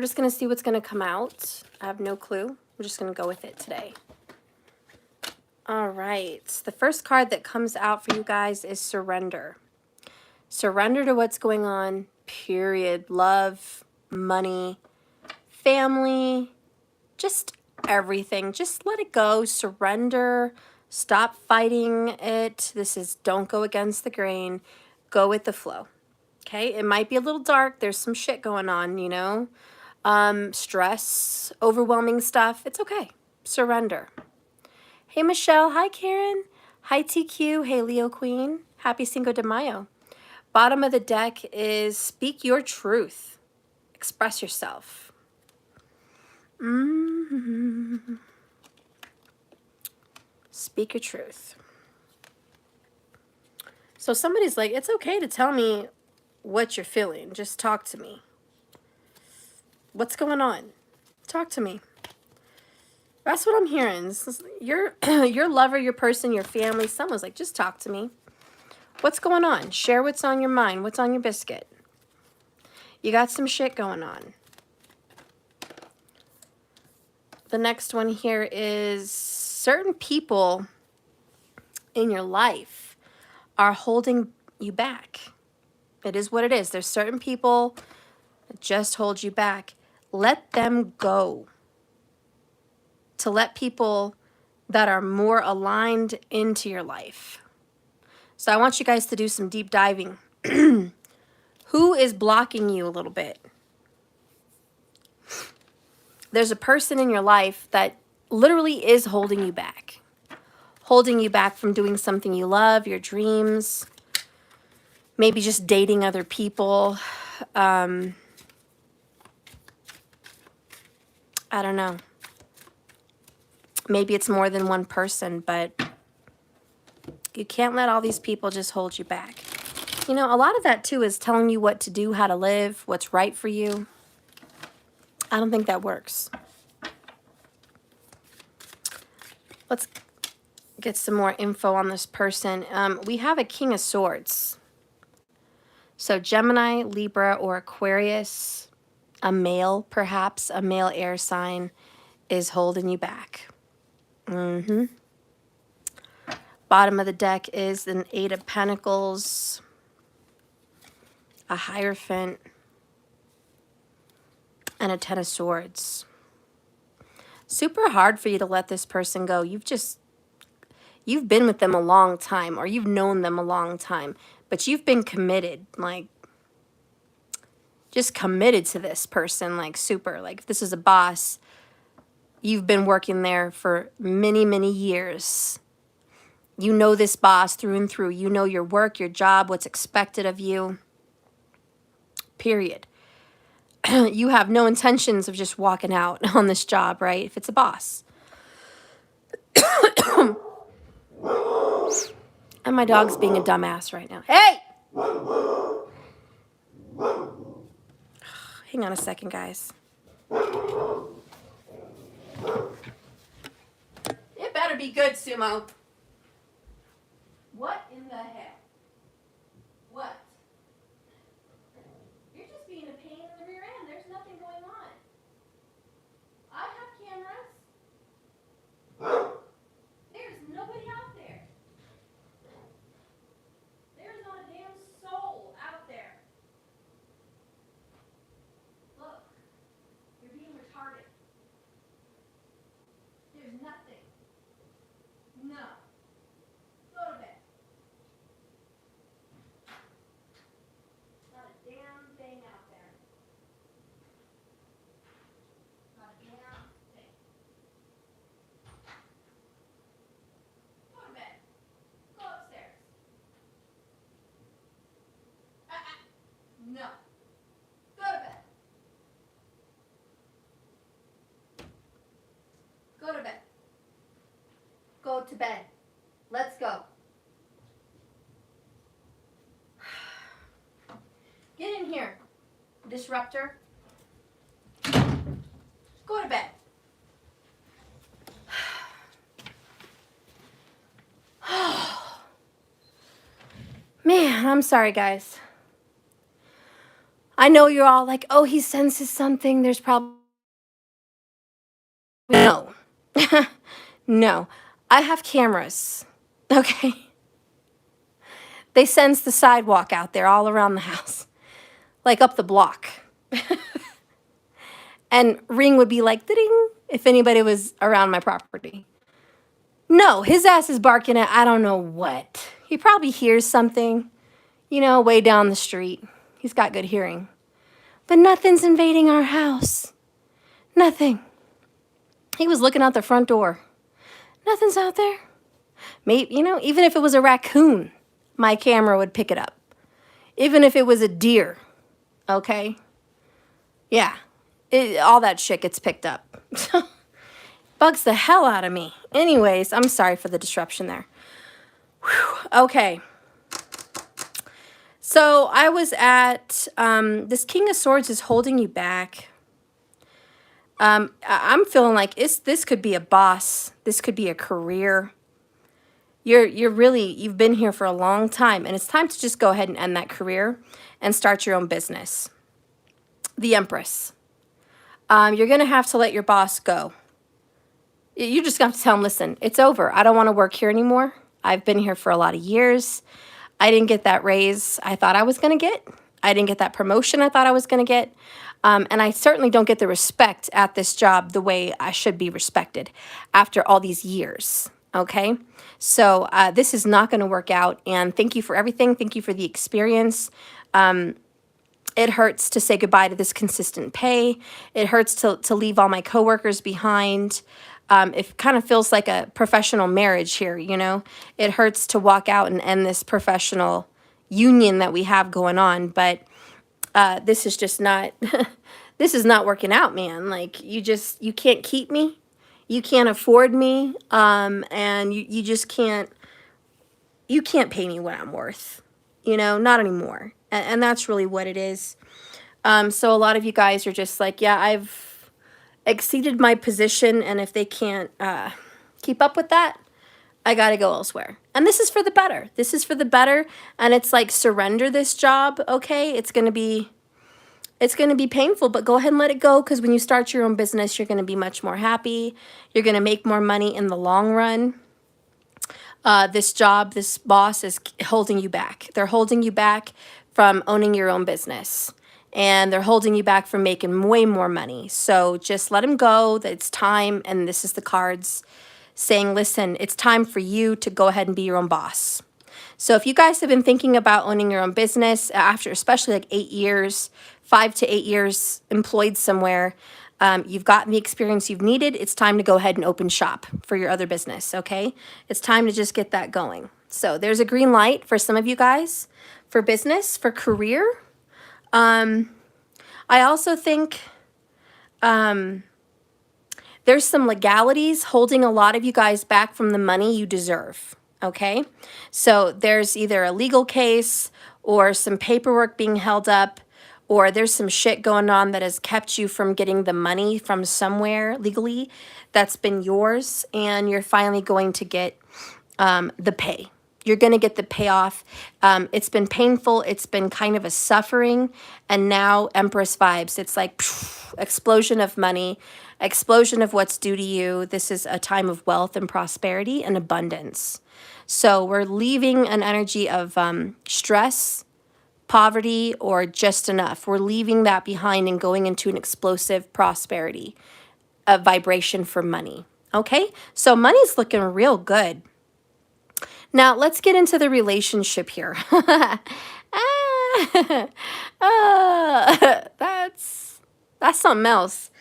We're just going to see what's going to come out. I have no clue. We're just going to go with it today. All right. The first card that comes out for you guys is surrender. Surrender to what's going on, period. Love, money, family, just everything. Just let it go. Surrender. Stop fighting it. This is don't go against the grain. Go with the flow. Okay? It might be a little dark. There's some shit going on, you know? Stress, overwhelming stuff. It's okay. Surrender. Hey, Michelle. Hi, Karen. Hi, TQ. Hey, Leo Queen. Happy Cinco de Mayo. Bottom of the deck is speak your truth. Express yourself. Speak your truth. So somebody's like, it's okay to tell me what you're feeling. Just talk to me. What's going on? Talk to me. That's what I'm hearing. Your lover, your person, your family, someone's like, just talk to me. What's going on? Share what's on your mind. What's on your biscuit? You got some shit going on. The next one here is certain people in your life are holding you back. It is what it is. There's certain people that just hold you back. Let them go. To let people that are more aligned into your life. So I want you guys to do some deep diving. Who is blocking you a little bit? There's a person in your life that literally is holding you back. Holding you back from doing something you love, your dreams. Maybe just dating other people. I don't know. Maybe it's more than one person, but you can't let all these people just hold you back. You know, a lot of that too is telling you what to do, how to live, what's right for you. I don't think that works. Let's get some more info on this person. We have a King of Swords. So Gemini, Libra, or Aquarius, a male perhaps, a male air sign, is holding you back. Bottom of the deck is an Eight of Pentacles, a Hierophant, and a Ten of Swords. Super hard for you to let this person go. You've been with them a long time, or you've known them a long time, but you've been committed, like just committed to this person, like super. Like if this is a boss, you've been working there for many, many years. You know this boss through and through. You know your work, your job, what's expected of you. Period. You have no intentions of just walking out on this job, right? If it's a boss. And my dog's being a dumbass right now. Hey! Hang on a second, guys. It better be good, Sumo. What in the heck? What? You're just being a pain in the rear end. There's nothing going on. I have cameras. There's nobody out there. There's not a damn soul out there. Look, you're being retarded. There's nothing. No. Go to bed. Not a damn thing out there. Not a damn thing. Go to bed. Go upstairs. No. Go to bed. Go to bed. Go to bed. Let's go. Get in here, disruptor. Go to bed. Man, I'm sorry, guys. I know you're all like, oh, he senses something. There's probably no. No. I have cameras. Okay. They sense the sidewalk out there all around the house, like up the block. And ring would be like, ding, if anybody was around my property. No, his ass is barking at I don't know what. He probably hears something, way down the street. He's got good hearing. But nothing's invading our house. Nothing. He was looking out the front door. Nothing's out there. Maybe, even if it was a raccoon, my camera would pick it up. Even if it was a deer, okay? Yeah, all that shit gets picked up. Bugs the hell out of me. Anyways, I'm sorry for the disruption there. Whew. Okay. So I was at, this King of Swords is holding you back. I'm feeling like this could be a boss. This could be a career. You've been here for a long time, and it's time to just go ahead and end that career and start your own business. The Empress. You're going to have to let your boss go. You just have to tell him, listen, it's over. I don't want to work here anymore. I've been here for a lot of years. I didn't get that raise I thought I was going to get. I didn't get that promotion I thought I was going to get. And I certainly don't get the respect at this job the way I should be respected after all these years. Okay? So this is not going to work out. And thank you for everything. Thank you for the experience. It hurts to say goodbye to this consistent pay. It hurts to leave all my coworkers behind. It kind of feels like a professional marriage here, It hurts to walk out and end this professional union that we have going on. But this is just not, this is not working out, man. Like, you can't keep me. You can't afford me. And you just can't pay me what I'm worth, not anymore. And that's really what it is. So a lot of you guys are just like, yeah, I've exceeded my position, and if they can't keep up with that, I got to go elsewhere. And this is for the better. This is for the better, and it's like, surrender this job, okay? It's going to be painful, but go ahead and let it go, because when you start your own business, you're going to be much more happy. You're going to make more money in the long run. This job, this boss is holding you back. They're holding you back from owning your own business. And they're holding you back from making way more money. So just let them go. That it's time. And this is the cards saying, listen, it's time for you to go ahead and be your own boss. So if you guys have been thinking about owning your own business after especially like 8 years, 5 to 8 years employed somewhere, you've gotten the experience you've needed, it's time to go ahead and open shop for your other business, okay? It's time to just get that going. So there's a green light for some of you guys for business, for career. I also think there's some legalities holding a lot of you guys back from the money you deserve, okay? So there's either a legal case or some paperwork being held up, or there's some shit going on that has kept you from getting the money from somewhere legally that's been yours, and you're finally going to get the pay. You're going to get the payoff. It's been painful. It's been kind of a suffering. And now Empress vibes. It's like phew, explosion of money, explosion of what's due to you. This is a time of wealth and prosperity and abundance. So we're leaving an energy of stress, poverty, or just enough. We're leaving that behind and going into an explosive prosperity, a vibration for money. Okay? So money's looking real good. Now, let's get into the relationship here. That's something else.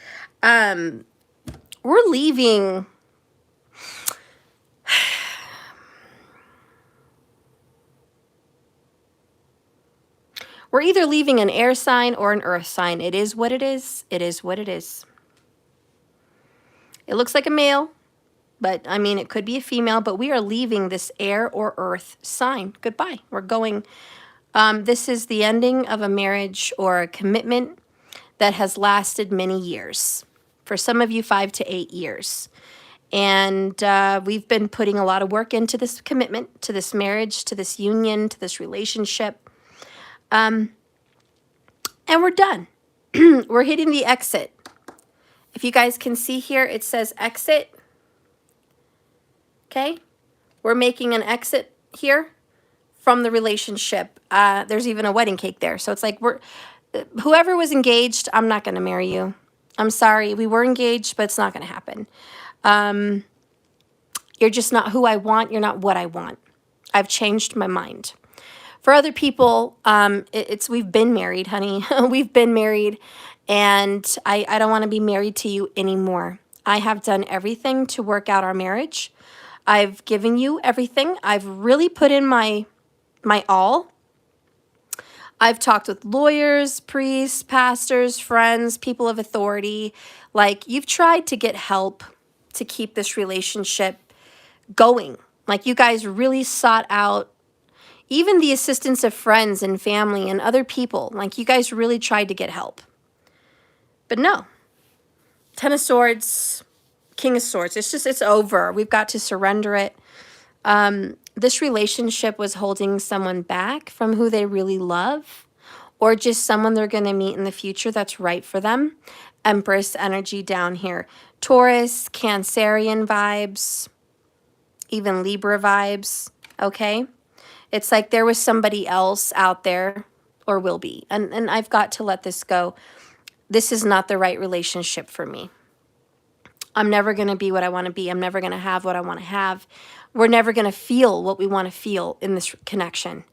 We're leaving. We're either leaving an air sign or an earth sign. It is what it is. It is what it is. It looks like a male. But, I mean, it could be a female, but we are leaving this air or earth sign. Goodbye. We're going. This is the ending of a marriage or a commitment that has lasted many years. For some of you, 5 to 8 years. And we've been putting a lot of work into this commitment, to this marriage, to this union, to this relationship. And And we're done. We're hitting the exit. If you guys can see here, it says exit. Okay? We're making an exit here from the relationship. There's even a wedding cake there. So it's like whoever was engaged, I'm not going to marry you. I'm sorry. We were engaged, but it's not going to happen. You're just not who I want. You're not what I want. I've changed my mind. For other people, we've been married, honey. We've been married, and I don't want to be married to you anymore. I have done everything to work out our marriage. I've given you everything. I've really put in my all. I've talked with lawyers, priests, pastors, friends, people of authority. Like, you've tried to get help to keep this relationship going. Like, you guys really sought out even the assistance of friends and family and other people. Like, you guys really tried to get help. But no. Ten of Swords, King of Swords. It's over. We've got to surrender it. This relationship was holding someone back from who they really love, or just someone they're going to meet in the future that's right for them. Empress energy down here. Taurus, Cancerian vibes, even Libra vibes, okay? It's like there was somebody else out there, or will be, and I've got to let this go. This is not the right relationship for me. I'm never going to be what I want to be. I'm never going to have what I want to have. We're never going to feel what we want to feel in this connection.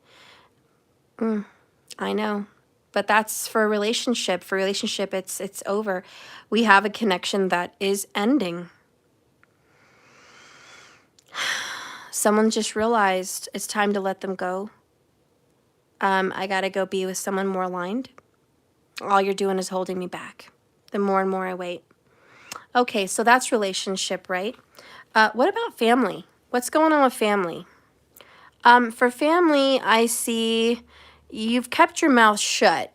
I know. But that's for a relationship. For a relationship, it's over. We have a connection that is ending. Someone just realized it's time to let them go. I got to go be with someone more aligned. All you're doing is holding me back. The more and more I wait. Okay, so that's relationship, right? What about family? What's going on with family? For family, I see you've kept your mouth shut.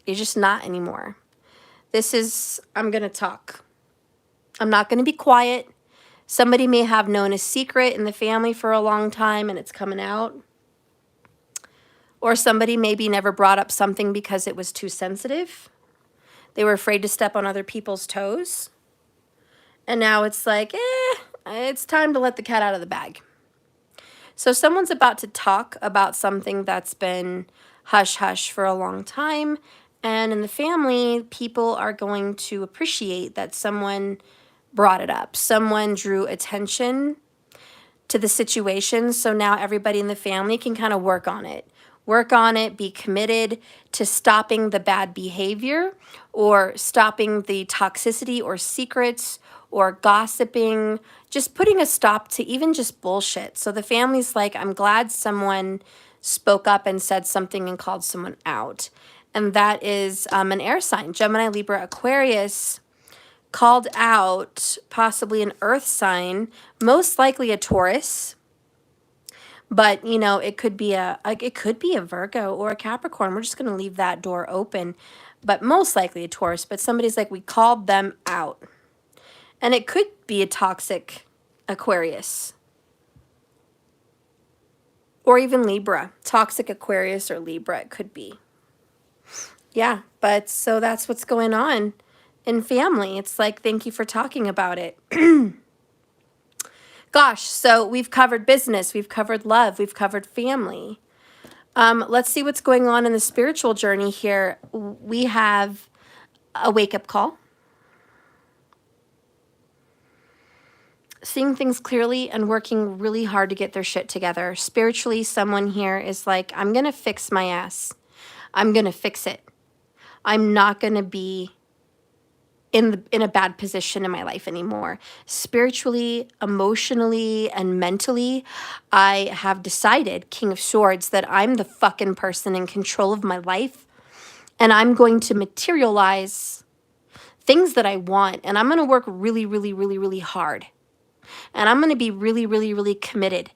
You're just not anymore. I'm going to talk. I'm not going to be quiet. Somebody may have known a secret in the family for a long time and it's coming out. Or somebody maybe never brought up something because it was too sensitive. They were afraid to step on other people's toes. And now it's like, it's time to let the cat out of the bag. So someone's about to talk about something that's been hush-hush for a long time. And in the family, people are going to appreciate that someone brought it up. Someone drew attention to the situation. So now everybody in the family can kind of work on it. Work on it, be committed to stopping the bad behavior or stopping the toxicity or secrets or gossiping, just putting a stop to even just bullshit. So the family's like, I'm glad someone spoke up and said something and called someone out. And that is an air sign. Gemini, Libra, Aquarius called out possibly an earth sign, most likely a Taurus. But, you know, it could be a Virgo or a Capricorn. We're just going to leave that door open. But most likely a Taurus. But somebody's like, we called them out. And it could be a toxic Aquarius. Or even Libra. Toxic Aquarius or Libra, it could be. Yeah, but so that's what's going on in family. It's like, thank you for talking about it. Gosh, so we've covered business, we've covered love, we've covered family. Let's see what's going on in the spiritual journey here. We have a wake-up call. Seeing things clearly and working really hard to get their shit together. Spiritually, someone here is like, I'm going to fix my ass. I'm going to fix it. I'm not going to be in a bad position in my life anymore. Spiritually, emotionally, and mentally, I have decided, King of Swords, that I'm the fucking person in control of my life. And I'm going to materialize things that I want. And I'm going to work really, really, really, really hard. And I'm going to be really, really, really committed.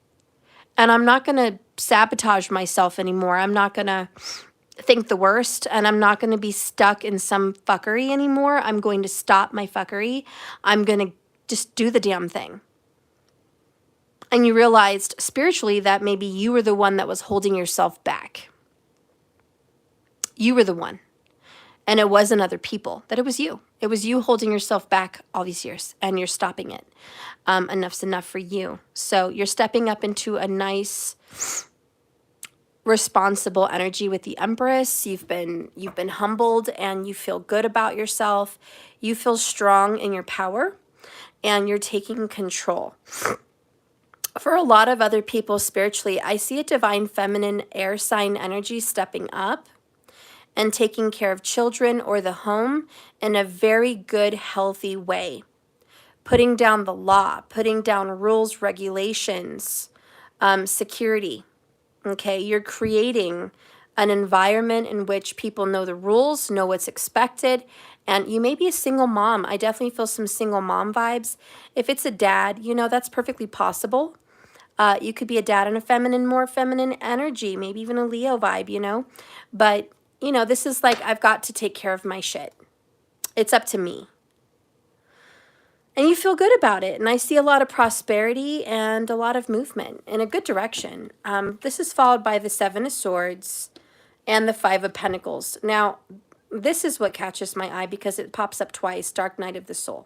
And I'm not going to sabotage myself anymore. I'm not going to think the worst, and I'm not going to be stuck in some fuckery anymore. I'm going to stop my fuckery. I'm going to just do the damn thing. And you realized spiritually that maybe you were the one that was holding yourself back. You were the one. And it wasn't other people, that it was you. It was you holding yourself back all these years, and you're stopping it. Enough's enough for you. So you're stepping up into a nice, responsible energy with the Empress. You've been humbled, and you feel good about yourself. You feel strong in your power, and you're taking control. For a lot of other people spiritually, I see a divine feminine air sign energy stepping up and taking care of children or the home in a very good, healthy way. Putting down the law, putting down rules, regulations, security. Okay, you're creating an environment in which people know the rules, know what's expected, and you may be a single mom. I definitely feel some single mom vibes. If it's a dad, you know, that's perfectly possible. You could be a dad in a feminine, more feminine energy, maybe even a Leo vibe, you know. But, you know, this is like, I've got to take care of my shit. It's up to me. And you feel good about it. And I see a lot of prosperity and a lot of movement in a good direction. This is followed by the Seven of Swords and the Five of Pentacles. Now, this is what catches my eye because it pops up twice, Dark Night of the Soul.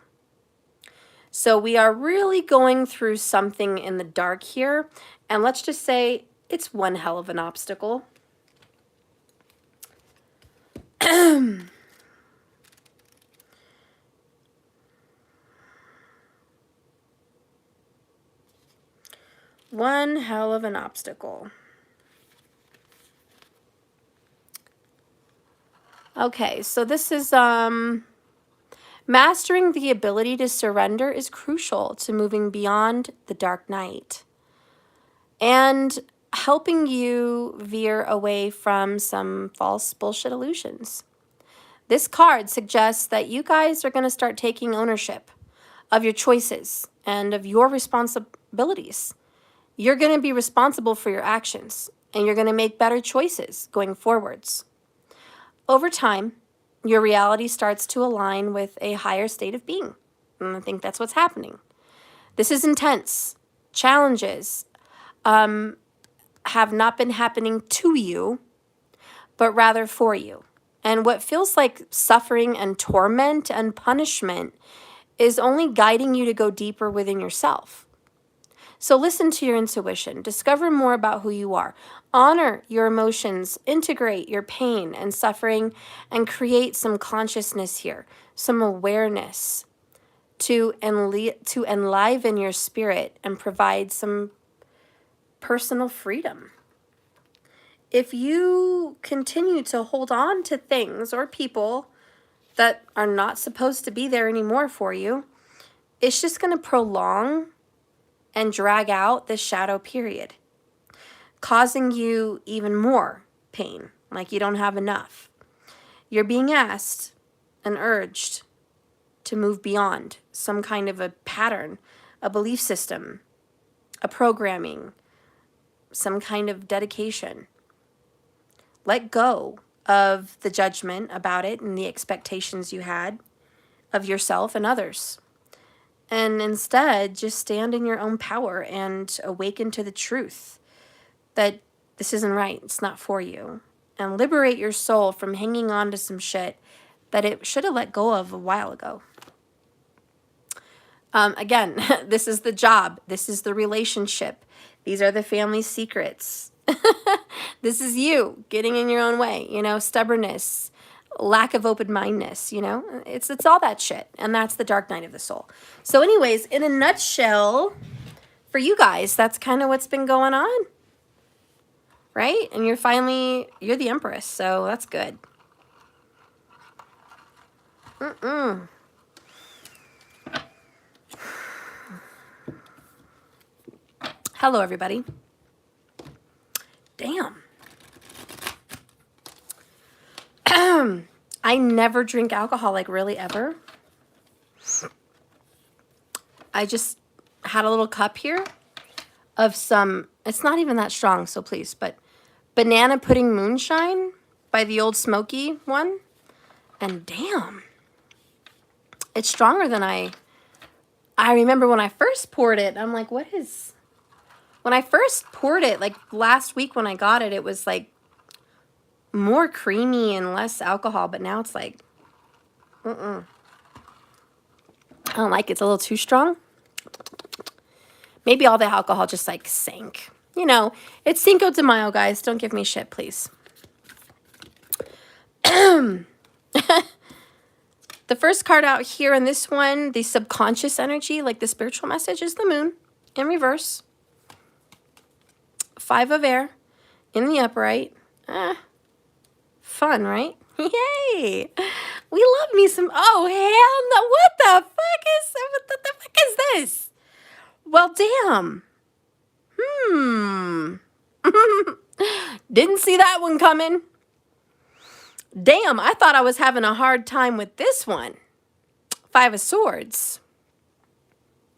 So we are really going through something in the dark here. And let's just say it's one hell of an obstacle. One hell of an obstacle. Okay, so this is mastering the ability to surrender is crucial to moving beyond the dark night and helping you veer away from some false bullshit illusions. This card suggests that you guys are going to start taking ownership of your choices and of your responsibilities. You're going to be responsible for your actions, and you're going to make better choices going forwards. Over time, your reality starts to align with a higher state of being. And I think that's what's happening. This is intense. Challenges have not been happening to you, but rather for you. And what feels like suffering and torment and punishment is only guiding you to go deeper within yourself. So listen to your intuition, discover more about who you are, honor your emotions, integrate your pain and suffering, and create some consciousness here, some awareness to enliven your spirit and provide some personal freedom. If you continue to hold on to things or people that are not supposed to be there anymore for you, it's just going to prolong and drag out this shadow period, causing you even more pain, like you don't have enough. You're being asked and urged to move beyond some kind of a pattern, a belief system, a programming, some kind of dedication. Let go of the judgment about it and the expectations you had of yourself and others. And instead, just stand in your own power and awaken to the truth that this isn't right. It's not for you. And liberate your soul from hanging on to some shit that it should have let go of a while ago. Again, this is the job. This is the relationship. These are the family secrets. This is you getting in your own way, you know, stubbornness, lack of open-mindedness, you know, it's all that shit. And that's the dark night of the soul. So anyways, in a nutshell, for you guys, that's kind of what's been going on, right? And you're the Empress, so that's good. Hello, everybody. Damn. I never drink alcohol, like really ever. I just had a little cup here of some, it's not even that strong, so please, but banana pudding moonshine by the Old Smoky one. And damn, it's stronger than I remember when I first poured it. I'm like, when I first poured it, like last week when I got it, it was like more creamy and less alcohol, but now it's like, I don't like it. It's a little too strong. Maybe all the alcohol just like sank. You know, it's Cinco de Mayo, guys. Don't give me shit, please. The first card out here in this one, the subconscious energy, like the spiritual message, is the moon in reverse. 5 of air in the upright. Fun, right? Yay! We love me some. Oh, hell no. What the fuck is this? Well, damn. Didn't see that one coming. Damn, I thought I was having a hard time with this one. 5 of Swords.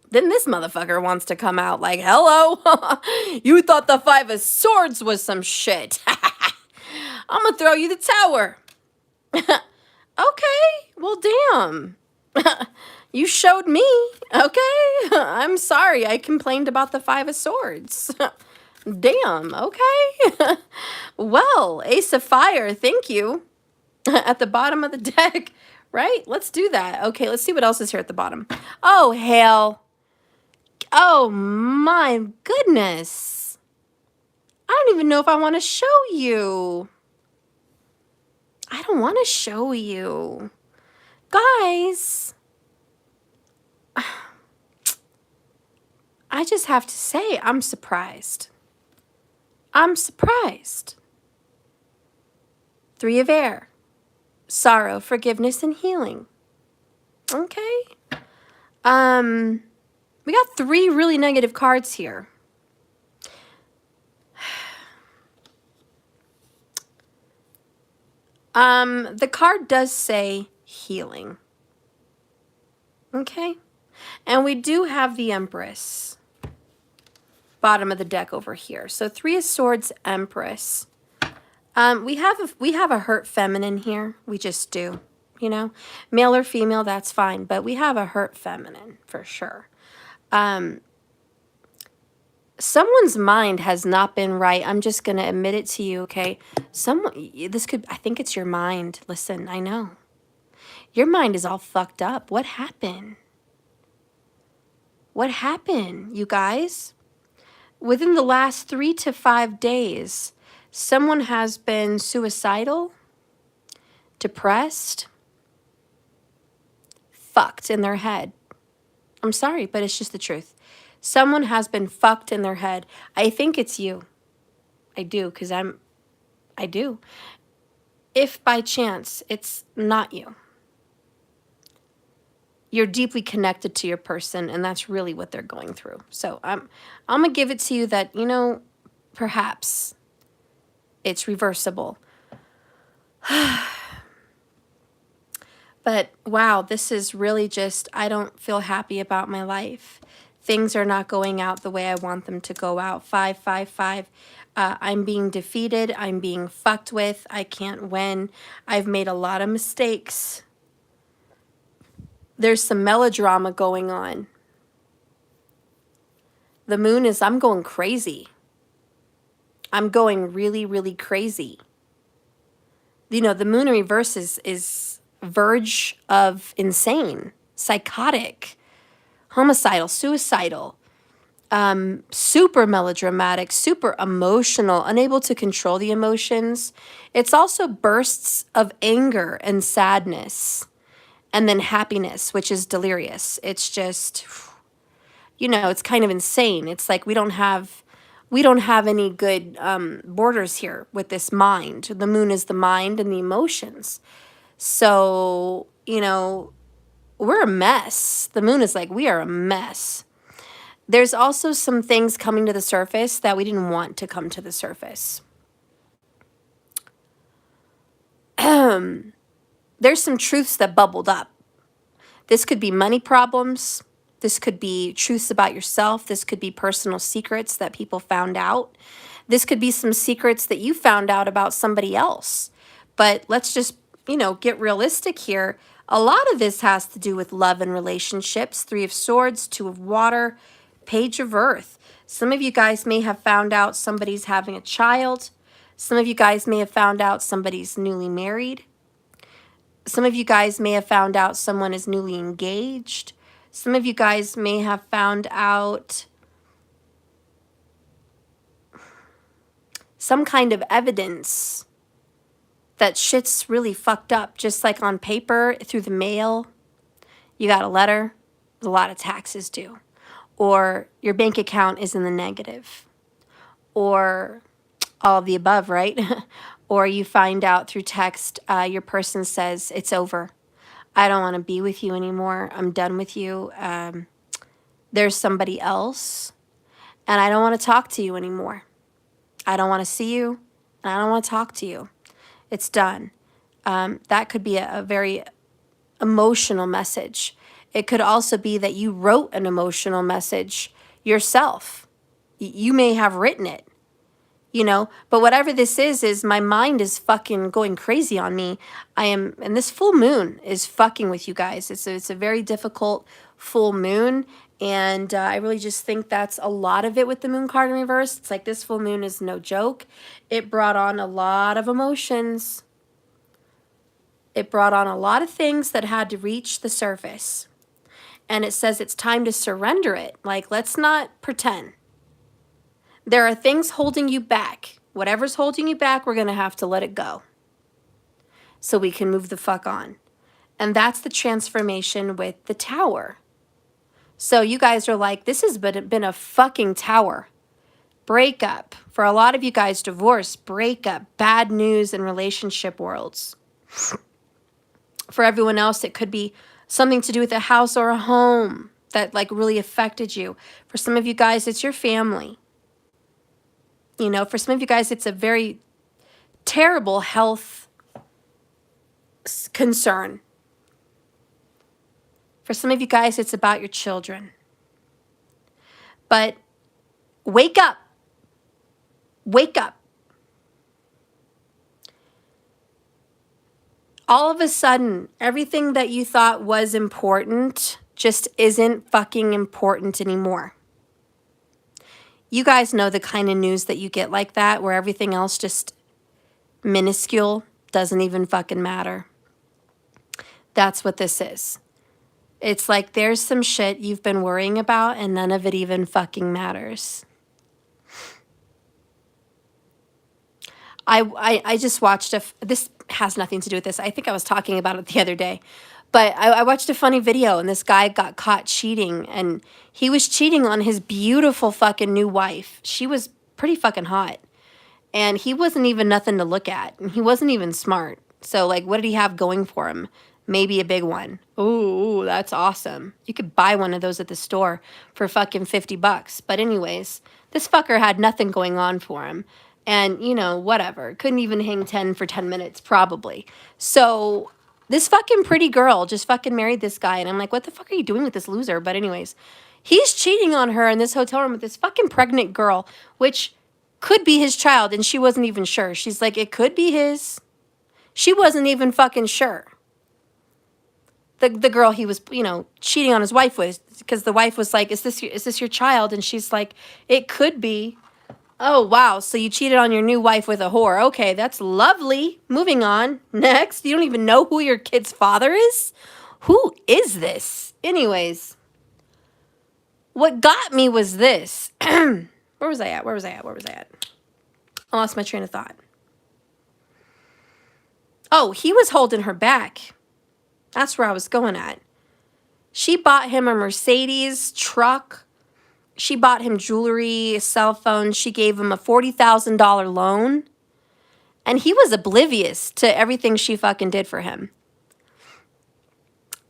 Then this motherfucker wants to come out like, hello, you thought the 5 of Swords was some shit. I'm gonna throw you the tower. Okay, well, damn. You showed me, okay? I'm sorry, I complained about the 5 of Swords. Damn, okay. Well, Ace of Fire, thank you. At the bottom of the deck, right? Let's do that. Okay, let's see what else is here at the bottom. Oh, hell. Oh, my goodness. I don't even know if I want to show you. I don't want to show you. Guys, I just have to say, I'm surprised. I'm surprised. 3 of air. Sorrow, forgiveness, and healing. Okay. We got 3 really negative cards here. The card does say healing. Okay. And we do have the Empress. Bottom of the deck over here. So 3 of Swords, Empress. We have a hurt feminine here. We just do, you know, male or female, that's fine. But we have a hurt feminine for sure. Someone's mind has not been right. I'm just going to admit it to you, okay? I think it's your mind. Listen, I know. Your mind is all fucked up. What happened? What happened, you guys? Within the last 3 to 5 days, someone has been suicidal, depressed, fucked in their head. I'm sorry, but it's just the truth. Someone has been fucked in their head. I think it's you. I do, because I do. If by chance it's not you, you're deeply connected to your person, and that's really what they're going through. So I'm going to give it to you that, you know, perhaps it's reversible. But wow, this is really just, I don't feel happy about my life. Things are not going out the way I want them to go out. 5, 5, 5. I'm being defeated. I'm being fucked with. I can't win. I've made a lot of mistakes. There's some melodrama going on. The moon is, I'm going crazy. I'm going really, really crazy. You know, the moon in reverse is verge of insane, psychotic, homicidal, suicidal, super melodramatic, super emotional, unable to control the emotions. It's also bursts of anger and sadness, and then happiness, which is delirious. It's just, you know, it's kind of insane. It's like we don't have any good borders here with this mind. The moon is the mind and the emotions. So, you know, we're a mess. The moon is like, we are a mess. There's also some things coming to the surface that we didn't want to come to the surface. There's some truths that bubbled up. This could be money problems. This could be truths about yourself. This could be personal secrets that people found out. This could be some secrets that you found out about somebody else. But let's just, you know, get realistic here. A lot of this has to do with love and relationships. 3 of Swords, 2 of Water, Page of Earth. Some of you guys may have found out somebody's having a child. Some of you guys may have found out somebody's newly married. Some of you guys may have found out someone is newly engaged. Some of you guys may have found out some kind of evidence that shit's really fucked up, just like on paper, through the mail. You got a letter, there's a lot of taxes due. Or your bank account is in the negative. Or all of the above, right? Or you find out through text, your person says, it's over. I don't want to be with you anymore. I'm done with you. There's somebody else, and I don't want to talk to you anymore. I don't want to see you, and I don't want to talk to you. It's done. That could be a very emotional message. It could also be that you wrote an emotional message yourself. You may have written it. You know, but whatever this is my mind is fucking going crazy on me. And this full moon is fucking with you guys. It's a very difficult full moon. And I really just think that's a lot of it with the moon card in reverse. It's like this full moon is no joke. It brought on a lot of emotions. It brought on a lot of things that had to reach the surface. And it says it's time to surrender it. Like, let's not pretend. There are things holding you back. Whatever's holding you back, we're going to have to let it go so we can move the fuck on. And that's the transformation with the tower. So you guys are like, this has been a fucking tower. Breakup. For a lot of you guys, divorce, breakup, bad news in relationship worlds. For everyone else, it could be something to do with a house or a home that like really affected you. For some of you guys, it's your family. You know, for some of you guys, it's a very terrible health concern. For some of you guys, it's about your children. But wake up. Wake up. All of a sudden, everything that you thought was important just isn't fucking important anymore. You guys know the kind of news that you get like that, where everything else just minuscule, doesn't even fucking matter. That's what this is. It's like there's some shit you've been worrying about and none of it even fucking matters. I just watched this has nothing to do with this. I think I was talking about it the other day. But I watched a funny video, and this guy got caught cheating, and he was cheating on his beautiful fucking new wife. She was pretty fucking hot, and he wasn't even nothing to look at, and he wasn't even smart. So, like, what did he have going for him? Maybe a big one. Ooh, that's awesome. You could buy one of those at the store for fucking $50. But anyways, this fucker had nothing going on for him. And, you know, whatever. Couldn't even hang 10 for 10 minutes, probably. So this fucking pretty girl just fucking married this guy. And I'm like, what the fuck are you doing with this loser? But anyways, he's cheating on her in this hotel room with this fucking pregnant girl, which could be his child. And she wasn't even sure. She's like, it could be his. She wasn't even fucking sure. The girl he was, you know, cheating on his wife with, because the wife was like, is this your child? And she's like, it could be. Oh, wow. So you cheated on your new wife with a whore. Okay, that's lovely. Moving on. Next. You don't even know who your kid's father is? Who is this? Anyways, what got me was this. Where was I at? I lost my train of thought. Oh, he was holding her back. That's where I was going at. She bought him a Mercedes truck. She bought him jewelry, a cell phone. She gave him a $40,000 loan. And he was oblivious to everything she fucking did for him.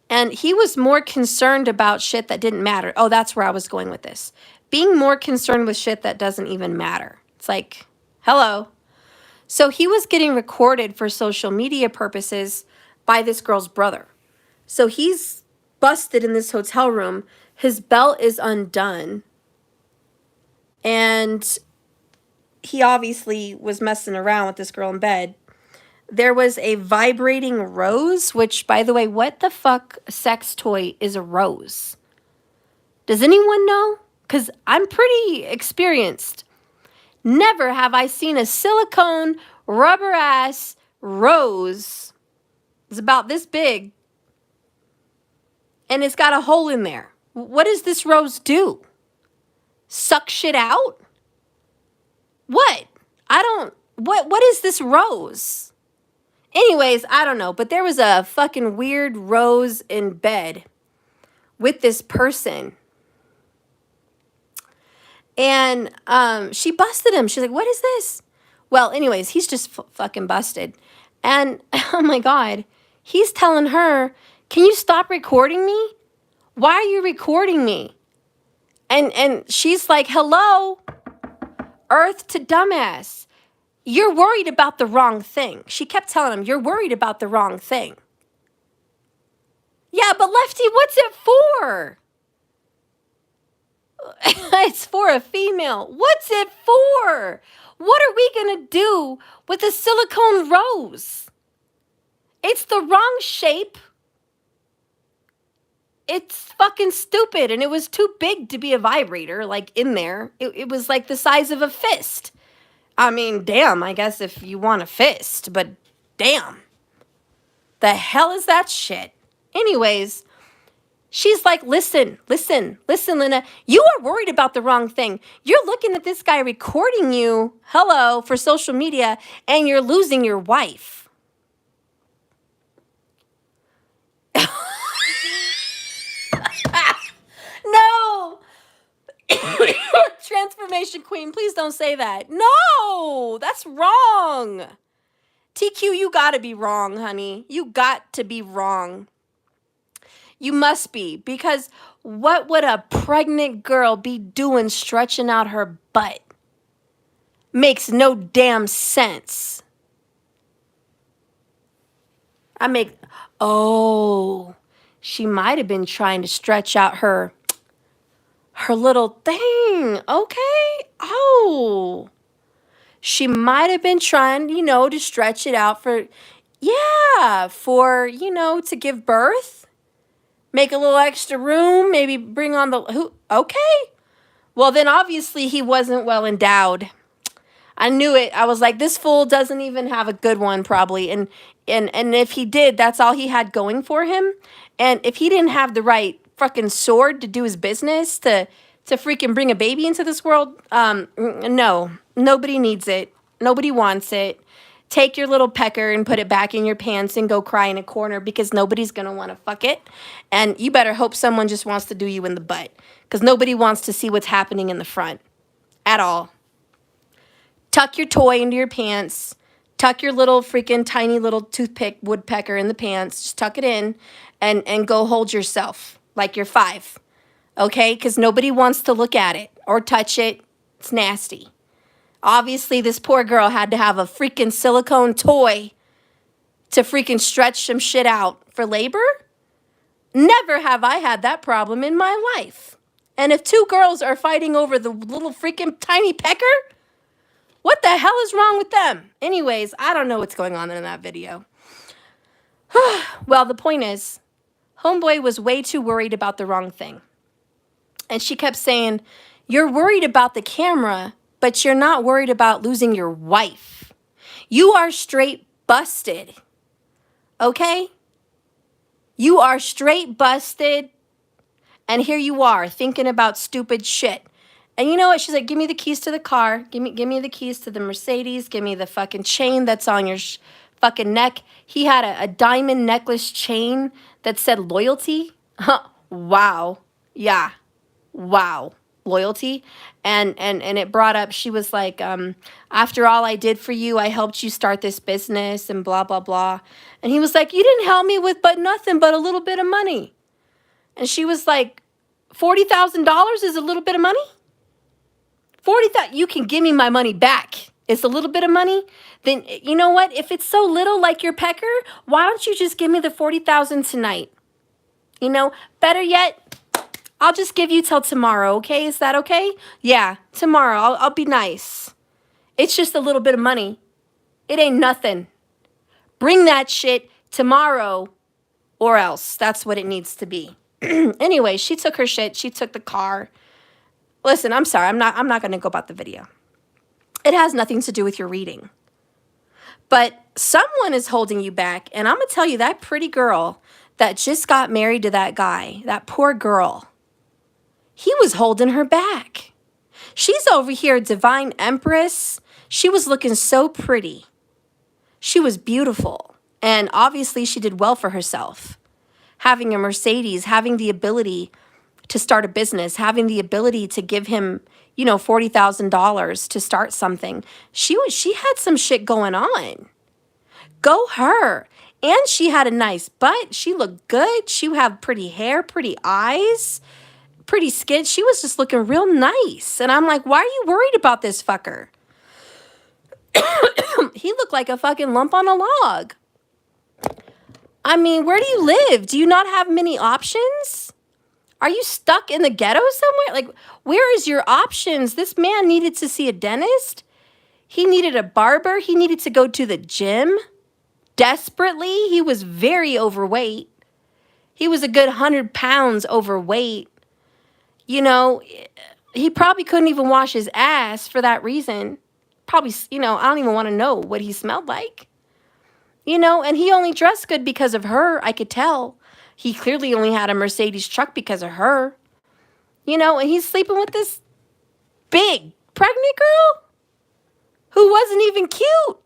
And he was more concerned about shit that didn't matter. Oh, that's where I was going with this. Being more concerned with shit that doesn't even matter. It's like, hello. So he was getting recorded for social media purposes by this girl's brother. So he's busted in this hotel room. His belt is undone. And he obviously was messing around with this girl in bed. There was a vibrating rose, which, by the way, what the fuck sex toy is a rose? Does anyone know? Because I'm pretty experienced. Never have I seen a silicone rubber ass rose. It's about this big. And it's got a hole in there. What does this rose do? Suck shit out? What? What is this rose? Anyways, I don't know. But there was a fucking weird rose in bed with this person. And she busted him. She's like, what is this? Well, anyways, he's just fucking busted. And oh my God, he's telling her, can you stop recording me? Why are you recording me? And she's like, hello, earth to dumbass. You're worried about the wrong thing. She kept telling him, you're worried about the wrong thing. Yeah, but Lefty, what's it for? It's for a female. What's it for? What are we going to do with a silicone rose? It's the wrong shape. It's fucking stupid. And it was too big to be a vibrator, like in there. It was like the size of a fist. I mean, damn, I guess if you want a fist, but damn. The hell is that shit? Anyways, she's like, listen, Lena, you are worried about the wrong thing. You're looking at this guy recording you, hello, for social media, and you're losing your wife. No! Transformation queen, please don't say that. No, that's wrong. TQ, you gotta be wrong, honey. You got to be wrong. You must be, because what would a pregnant girl be doing stretching out her butt? Makes no damn sense. She might have been trying to stretch out her little thing. Okay. Oh. She might have been trying, to stretch it out for to give birth. Make a little extra room, maybe bring on okay. Well, then obviously he wasn't well endowed. I knew it. I was like, this fool doesn't even have a good one probably. And if he did, that's all he had going for him. And if he didn't have the right fucking sword to do his business, to freaking bring a baby into this world, no, nobody needs it. Nobody wants it. Take your little pecker and put it back in your pants and go cry in a corner, because nobody's going to want to fuck it. And you better hope someone just wants to do you in the butt, because nobody wants to see what's happening in the front at all. Tuck your toy into your pants. Tuck your little freaking tiny little woodpecker in the pants. Just tuck it in and go hold yourself like you're 5. Okay? Because nobody wants to look at it or touch it. It's nasty. Obviously, this poor girl had to have a freaking silicone toy to freaking stretch some shit out for labor. Never have I had that problem in my life. And if 2 girls are fighting over the little freaking tiny pecker, what the hell is wrong with them? Anyways, I don't know what's going on in that video. Well, the point is, homeboy was way too worried about the wrong thing. And she kept saying, you're worried about the camera, but you're not worried about losing your wife. You are straight busted. Okay? You are straight busted. And here you are thinking about stupid shit. And you know what? She's like, give me the keys to the car. Give me the keys to the Mercedes. Give me the fucking chain that's on your fucking neck. He had a diamond necklace chain that said loyalty. Wow. Yeah. Wow. Loyalty. And it brought up, she was like, after all I did for you, I helped you start this business and blah, blah, blah. And he was like, you didn't help me with but nothing but a little bit of money. And she was like, $40,000 is a little bit of money? 40,000, you can give me my money back. It's a little bit of money. Then you know what? If it's so little like your pecker, why don't you just give me the 40,000 tonight? Better yet, I'll just give you till tomorrow. Okay, is that okay? Yeah, tomorrow. I'll be nice. It's just a little bit of money. It ain't nothing. Bring that shit tomorrow, or else. That's what it needs to be. Anyway, she took her shit. She took the car. Listen, I'm sorry. I'm not going to go about the video. It has nothing to do with your reading. But someone is holding you back. And I'm going to tell you, that pretty girl that just got married to that guy, that poor girl, he was holding her back. She's over here, divine empress. She was looking so pretty. She was beautiful. And obviously she did well for herself. Having a Mercedes, having the ability to start a business, having the ability to give him, you know, $40,000 to start something. She had some shit going on. Go her. And she had a nice butt. She looked good. She had pretty hair, pretty eyes, pretty skin. She was just looking real nice. And I'm like, why are you worried about this fucker? He looked like a fucking lump on a log. I mean, where do you live? Do you not have many options? Are you stuck in the ghetto somewhere? Like, where is your options? This man needed to see a dentist. He needed a barber. He needed to go to the gym desperately. He was very overweight. He was a good 100 pounds overweight. You know, he probably couldn't even wash his ass for that reason. Probably, you know, I don't even want to know what he smelled like. You know, and he only dressed good because of her, I could tell. He clearly only had a Mercedes truck because of her. You know, and he's sleeping with this big pregnant girl who wasn't even cute.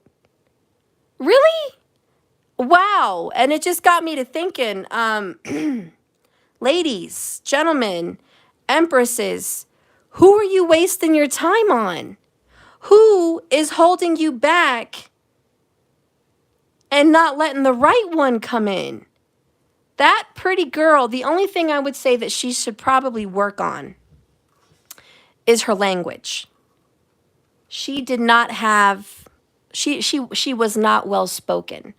Really? Wow. And it just got me to thinking, ladies, gentlemen, empresses, who are you wasting your time on? Who is holding you back and not letting the right one come in? That pretty girl, the only thing I would say that she should probably work on is her language. She did not have, she was not well spoken.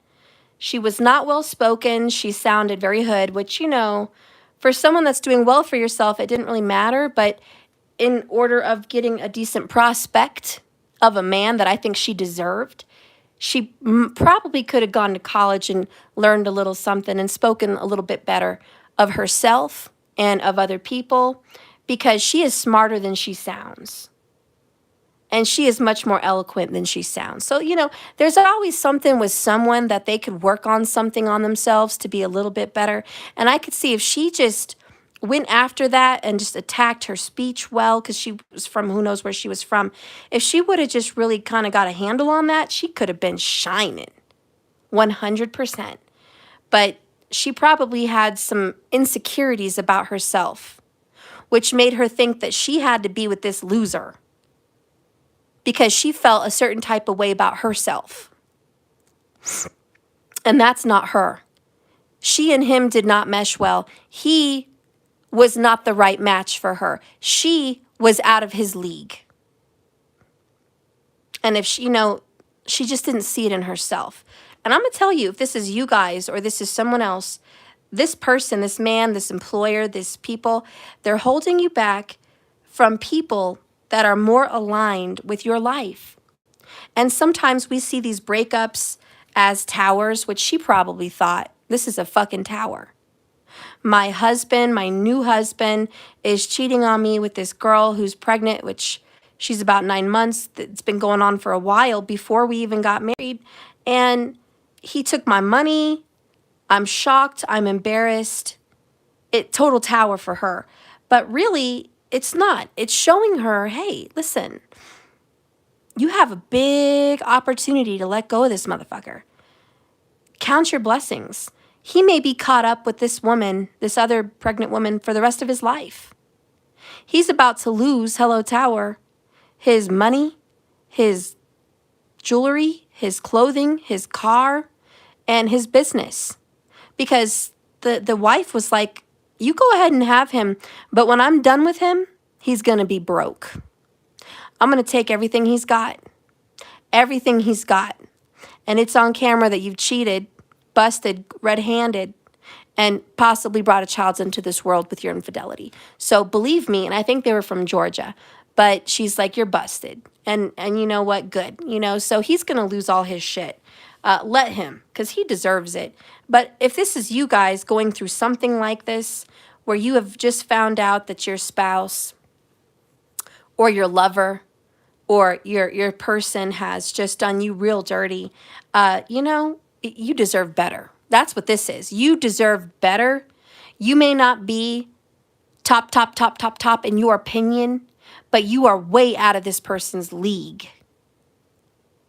She was not well spoken. She sounded very hood, which, you know, for someone that's doing well for yourself, it didn't really matter. But in order of getting a decent prospect of a man that I think she deserved, she probably could have gone to college and learned a little something and spoken a little bit better of herself and of other people, because she is smarter than she sounds. And she is much more eloquent than she sounds. So, you know, there's always something with someone that they could work on something on themselves to be a little bit better. And I could see if she just went after that and just attacked her speech well, because she was from who knows where she was from. If she would have just really kind of got a handle on that, she could have been shining 100%. But she probably had some insecurities about herself, which made her think that she had to be with this loser because she felt a certain type of way about herself. And that's not her. She and him did not mesh well. He was not the right match for her. She was out of his league. And if she, you know, she just didn't see it in herself. And I'm going to tell you, if this is you guys or this is someone else, this person, this man, this employer, this people, they're holding you back from people that are more aligned with your life. And sometimes we see these breakups as towers, which she probably thought, this is a fucking tower. My husband, my new husband, is cheating on me with this girl who's pregnant, which she's about 9 months. It's been going on for a while before we even got married. And he took my money. I'm shocked. I'm embarrassed. Total tower for her. But really, it's not. It's showing her, hey, listen, you have a big opportunity to let go of this motherfucker. Count your blessings. He may be caught up with this woman, this other pregnant woman, for the rest of his life. He's about to lose, hello tower, his money, his jewelry, his clothing, his car, and his business. Because the wife was like, you go ahead and have him, but when I'm done with him, he's going to be broke. I'm going to take everything he's got. Everything he's got. And it's on camera that you've cheated, busted, red-handed, and possibly brought a child into this world with your infidelity. So believe me, and I think they were from Georgia, but she's like, you're busted. And you know what? Good. You know, so he's going to lose all his shit. Let him, because he deserves it. But if this is you guys going through something like this, where you have just found out that your spouse or your lover or your person has just done you real dirty, you know, you deserve better. That's what this is. You deserve better. You may not be top in your opinion, but you are way out of this person's league.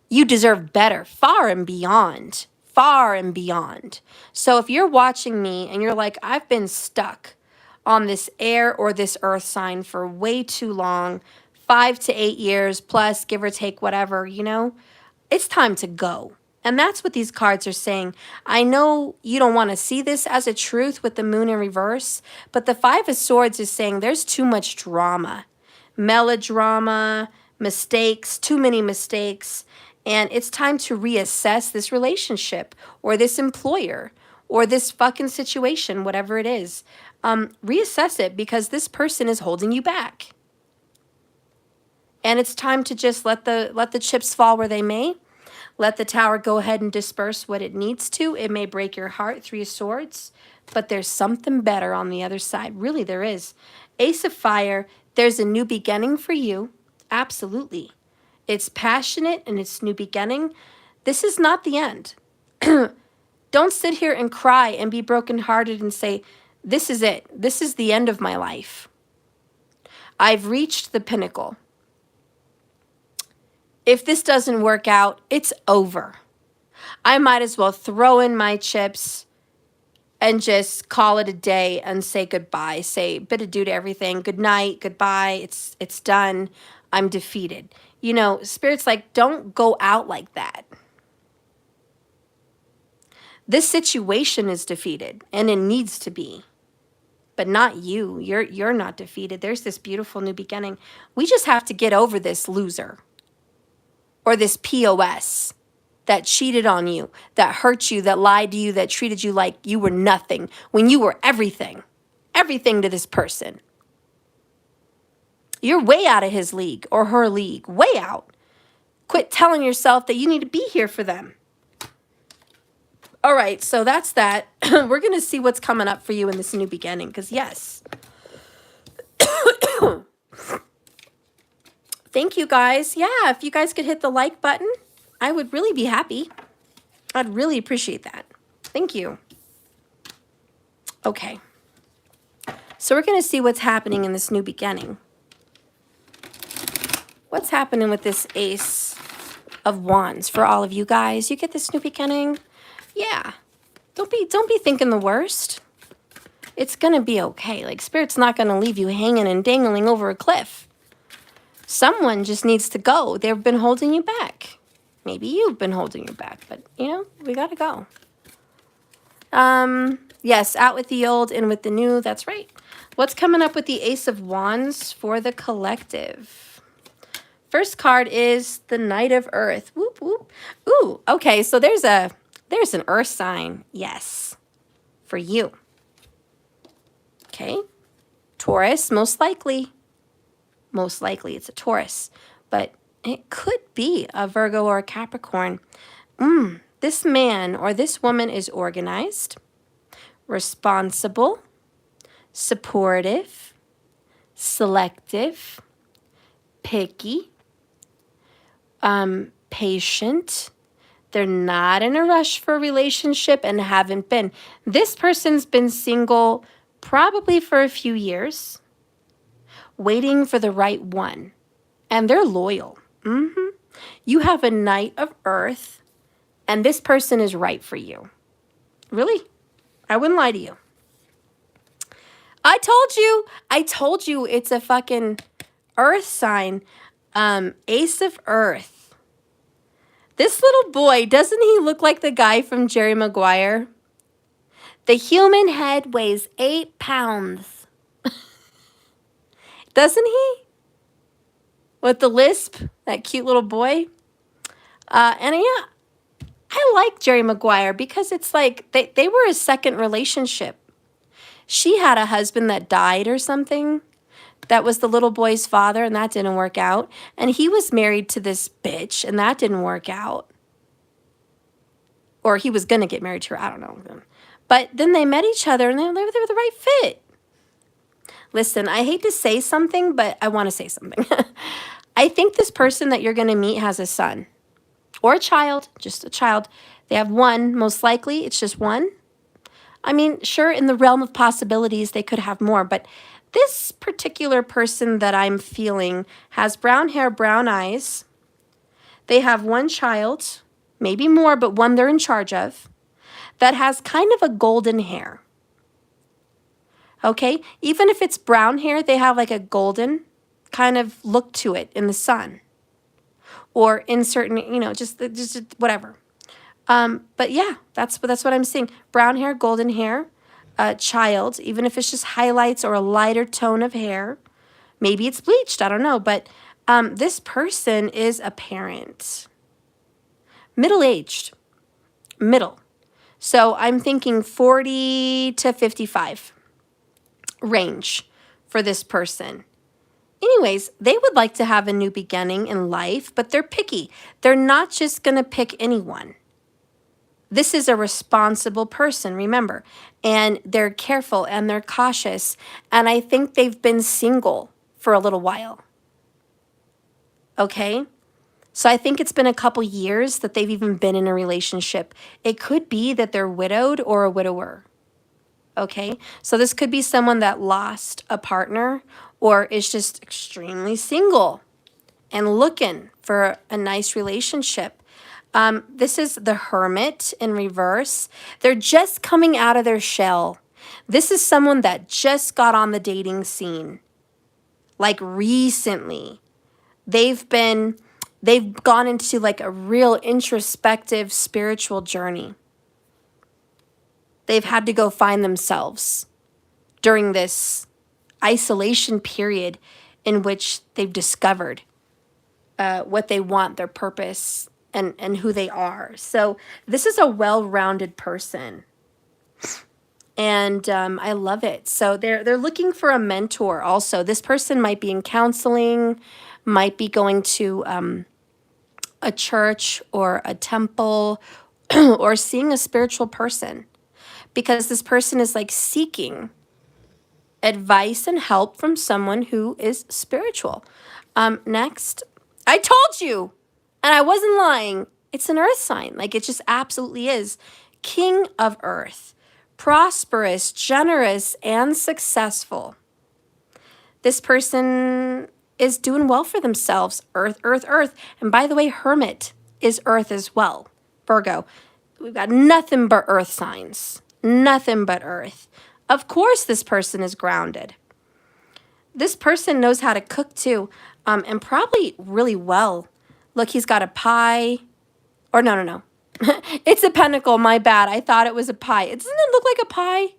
You deserve better, far and beyond, far and beyond. So if you're watching me and you're like, I've been stuck on this air or this earth sign for way too long, 5 to 8 years plus, give or take, whatever, you know, it's time to go. And that's what these cards are saying. I know you don't want to see this as a truth with the moon in reverse, but the Five of Swords is saying there's too much drama, melodrama, mistakes, too many mistakes, and it's time to reassess this relationship or this employer or this fucking situation, whatever it is. Reassess it because this person is holding you back. And it's time to just let the chips fall where they may. Let the tower go ahead and disperse what it needs to. It may break your heart, Three of Swords, but there's something better on the other side. Really, there is. Ace of Fire, there's a new beginning for you. Absolutely. It's passionate and it's new beginning. This is not the end. Don't sit here and cry and be brokenhearted and say, this is it. This is the end of my life. I've reached the pinnacle. If this doesn't work out, it's over. I might as well throw in my chips and just call it a day and say goodbye. Say bid adieu to everything. Good night, goodbye. It's done. I'm defeated. You know, Spirit's like, don't go out like that. This situation is defeated and it needs to be. But not you. You're not defeated. There's this beautiful new beginning. We just have to get over this loser. Or this POS that cheated on you, that hurt you, that lied to you, that treated you like you were nothing when you were everything. Everything to this person. You're way out of his league or her league. Way out. Quit telling yourself that you need to be here for them. All right, so that's that. We're going to see what's coming up for you in this new beginning. Because yes. Thank you guys. Yeah, if you guys could hit the like button, I would really be happy. I'd really appreciate that. Thank you. Okay. So we're going to see what's happening in this new beginning. What's happening with this Ace of Wands for all of you guys? You get this new beginning? Yeah. Don't be thinking the worst. It's going to be okay. Like, Spirit's not going to leave you hanging and dangling over a cliff. Someone just needs to go. They've been holding you back. Maybe you've been holding you back, but, you know, we got to go. Yes, out with the old, in with the new. That's right. What's coming up with the Ace of Wands for the collective? First card is the Knight of Earth. Whoop, whoop. Ooh, okay, so there's an earth sign. Yes, for you. Okay. Taurus, most likely. Most likely it's a Taurus, but it could be a Virgo or a Capricorn. This man or this woman is organized, responsible, supportive, selective, picky, patient. They're not in a rush for a relationship and haven't been. This person's been single probably for a few years, waiting for the right one. And they're loyal. You have a Knight of Earth, and this person is right for you. Really? I wouldn't lie to you. I told you it's a fucking earth sign. Ace of Earth. This little boy, doesn't he look like the guy from Jerry Maguire? The human head weighs 8 pounds. Doesn't he? With the lisp, that cute little boy. And yeah, I like Jerry Maguire because it's like they were a second relationship. She had a husband that died or something. That was the little boy's father, and that didn't work out. And he was married to this bitch, and that didn't work out. Or he was going to get married to her. I don't know. But then they met each other, and they were the right fit. Listen, I hate to say something, but I want to say something. I think this person that you're going to meet has a son or a child, just a child. They have one, most likely. It's just one. I mean, sure, in the realm of possibilities, they could have more, but this particular person that I'm feeling has brown hair, brown eyes. They have one child, maybe more, but one they're in charge of, that has kind of a golden hair. Okay? Even if it's brown hair, they have like a golden kind of look to it in the sun. Or in certain, just whatever. But yeah, that's what I'm seeing. Brown hair, golden hair, child, even if it's just highlights or a lighter tone of hair. Maybe it's bleached, I don't know. But this person is a parent. Middle-aged. Middle. So I'm thinking 40 to 55 range for this person. Anyways, they would like to have a new beginning in life, but they're picky. They're not just going to pick anyone. This is a responsible person, remember, and they're careful and they're cautious, and I think they've been single for a little while. Okay? So I think it's been a couple years that they've even been in a relationship. It could be that they're widowed or a widower. Okay? So this could be someone that lost a partner or is just extremely single and looking for a nice relationship. This is the Hermit in reverse. They're just coming out of their shell. This is someone that just got on the dating scene, like recently. They've gone into like a real introspective spiritual journey. They've had to go find themselves during this isolation period in which they've discovered what they want, their purpose, and who they are. So this is a well-rounded person. And I love it. So they're looking for a mentor also. This person might be in counseling, might be going to a church or a temple or seeing a spiritual person, because this person is like seeking advice and help from someone who is spiritual. Next, I told you, and I wasn't lying. It's an earth sign. Like it just absolutely is. King of Earth, prosperous, generous, and successful. This person is doing well for themselves. Earth, earth, earth. And by the way, Hermit is earth as well. Virgo, we've got nothing but earth signs. Nothing but earth. Of course, this person is grounded. This person knows how to cook too, and probably really well. Look, he's got a pie. Or no. It's a pentacle, my bad. I thought it was a pie. Doesn't it look like a pie?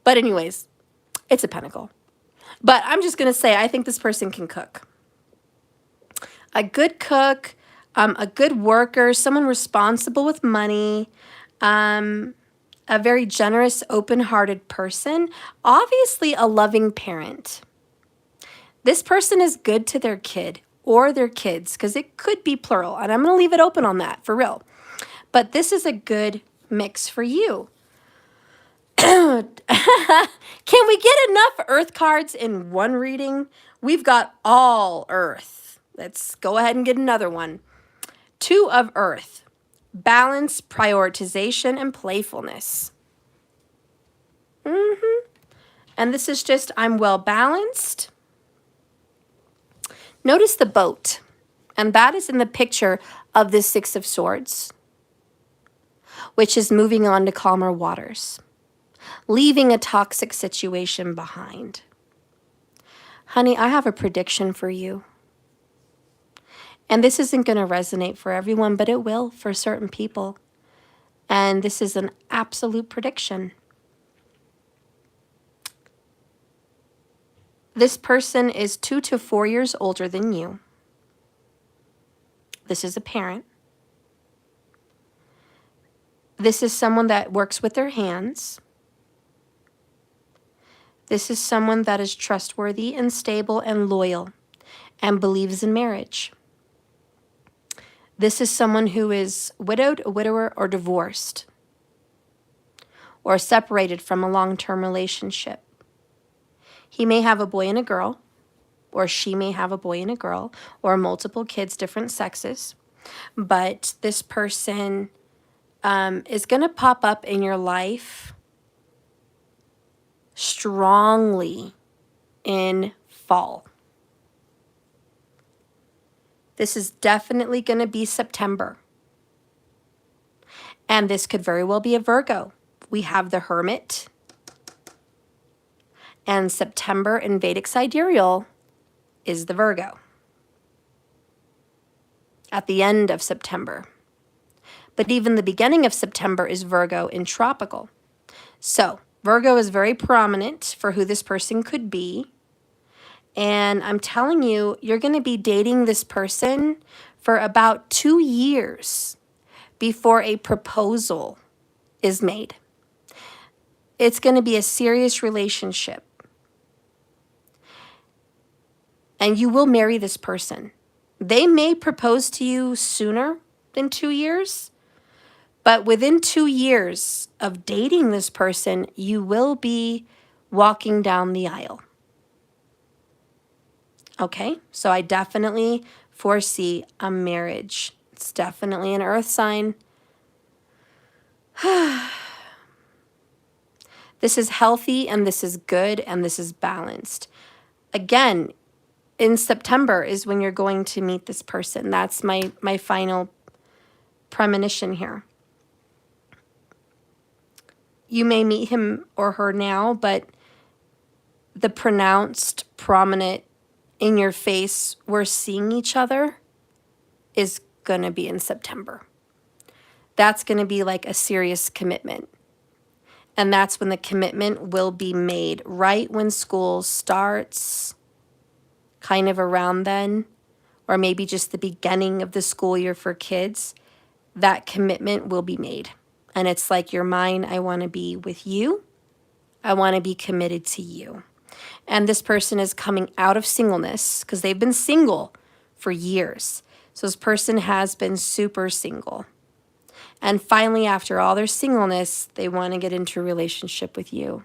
But anyways, it's a pentacle. But I'm just going to say, I think this person can cook. A good cook, a good worker, someone responsible with money, a very generous, open-hearted person, obviously a loving parent. This person is good to their kid or their kids, because it could be plural, and I'm going to leave it open on that, for real. But this is a good mix for you. Can we get enough earth cards in one reading? We've got all earth. Let's go ahead and get another one. 2 of earth. Balance, prioritization, and playfulness. And this is just, I'm well balanced. Notice the boat. And that is in the picture of the 6 of Swords, which is moving on to calmer waters, leaving a toxic situation behind. Honey, I have a prediction for you. And this isn't going to resonate for everyone, but it will for certain people. And this is an absolute prediction. This person is 2 to 4 years older than you. This is a parent. This is someone that works with their hands. This is someone that is trustworthy and stable and loyal and believes in marriage. This is someone who is widowed, a widower, or divorced, or separated from a long-term relationship. He may have a boy and a girl. or she may have a boy and a girl, or multiple kids, different sexes. But this person is going to pop up in your life strongly in fall. This is definitely going to be September. And this could very well be a Virgo. We have the Hermit. And September in Vedic sidereal is the Virgo. At the end of September. But even the beginning of September is Virgo in tropical. So Virgo is very prominent for who this person could be. And I'm telling you, you're going to be dating this person for about 2 years before a proposal is made. It's going to be a serious relationship. And you will marry this person. They may propose to you sooner than 2 years, but within 2 years of dating this person, you will be walking down the aisle. Okay, so I definitely foresee a marriage. It's definitely an earth sign. This is healthy, and this is good, and this is balanced. Again, in September is when you're going to meet this person. That's my final premonition here. You may meet him or her now, but the pronounced, prominent, in your face, we're seeing each other is going to be in September. That's going to be like a serious commitment. And that's when the commitment will be made, right when school starts, kind of around then, or maybe just the beginning of the school year for kids. That commitment will be made. And it's like, you're mine, I want to be with you. I want to be committed to you. And this person is coming out of singleness because they've been single for years. So this person has been super single. And finally, after all their singleness, they want to get into a relationship with you.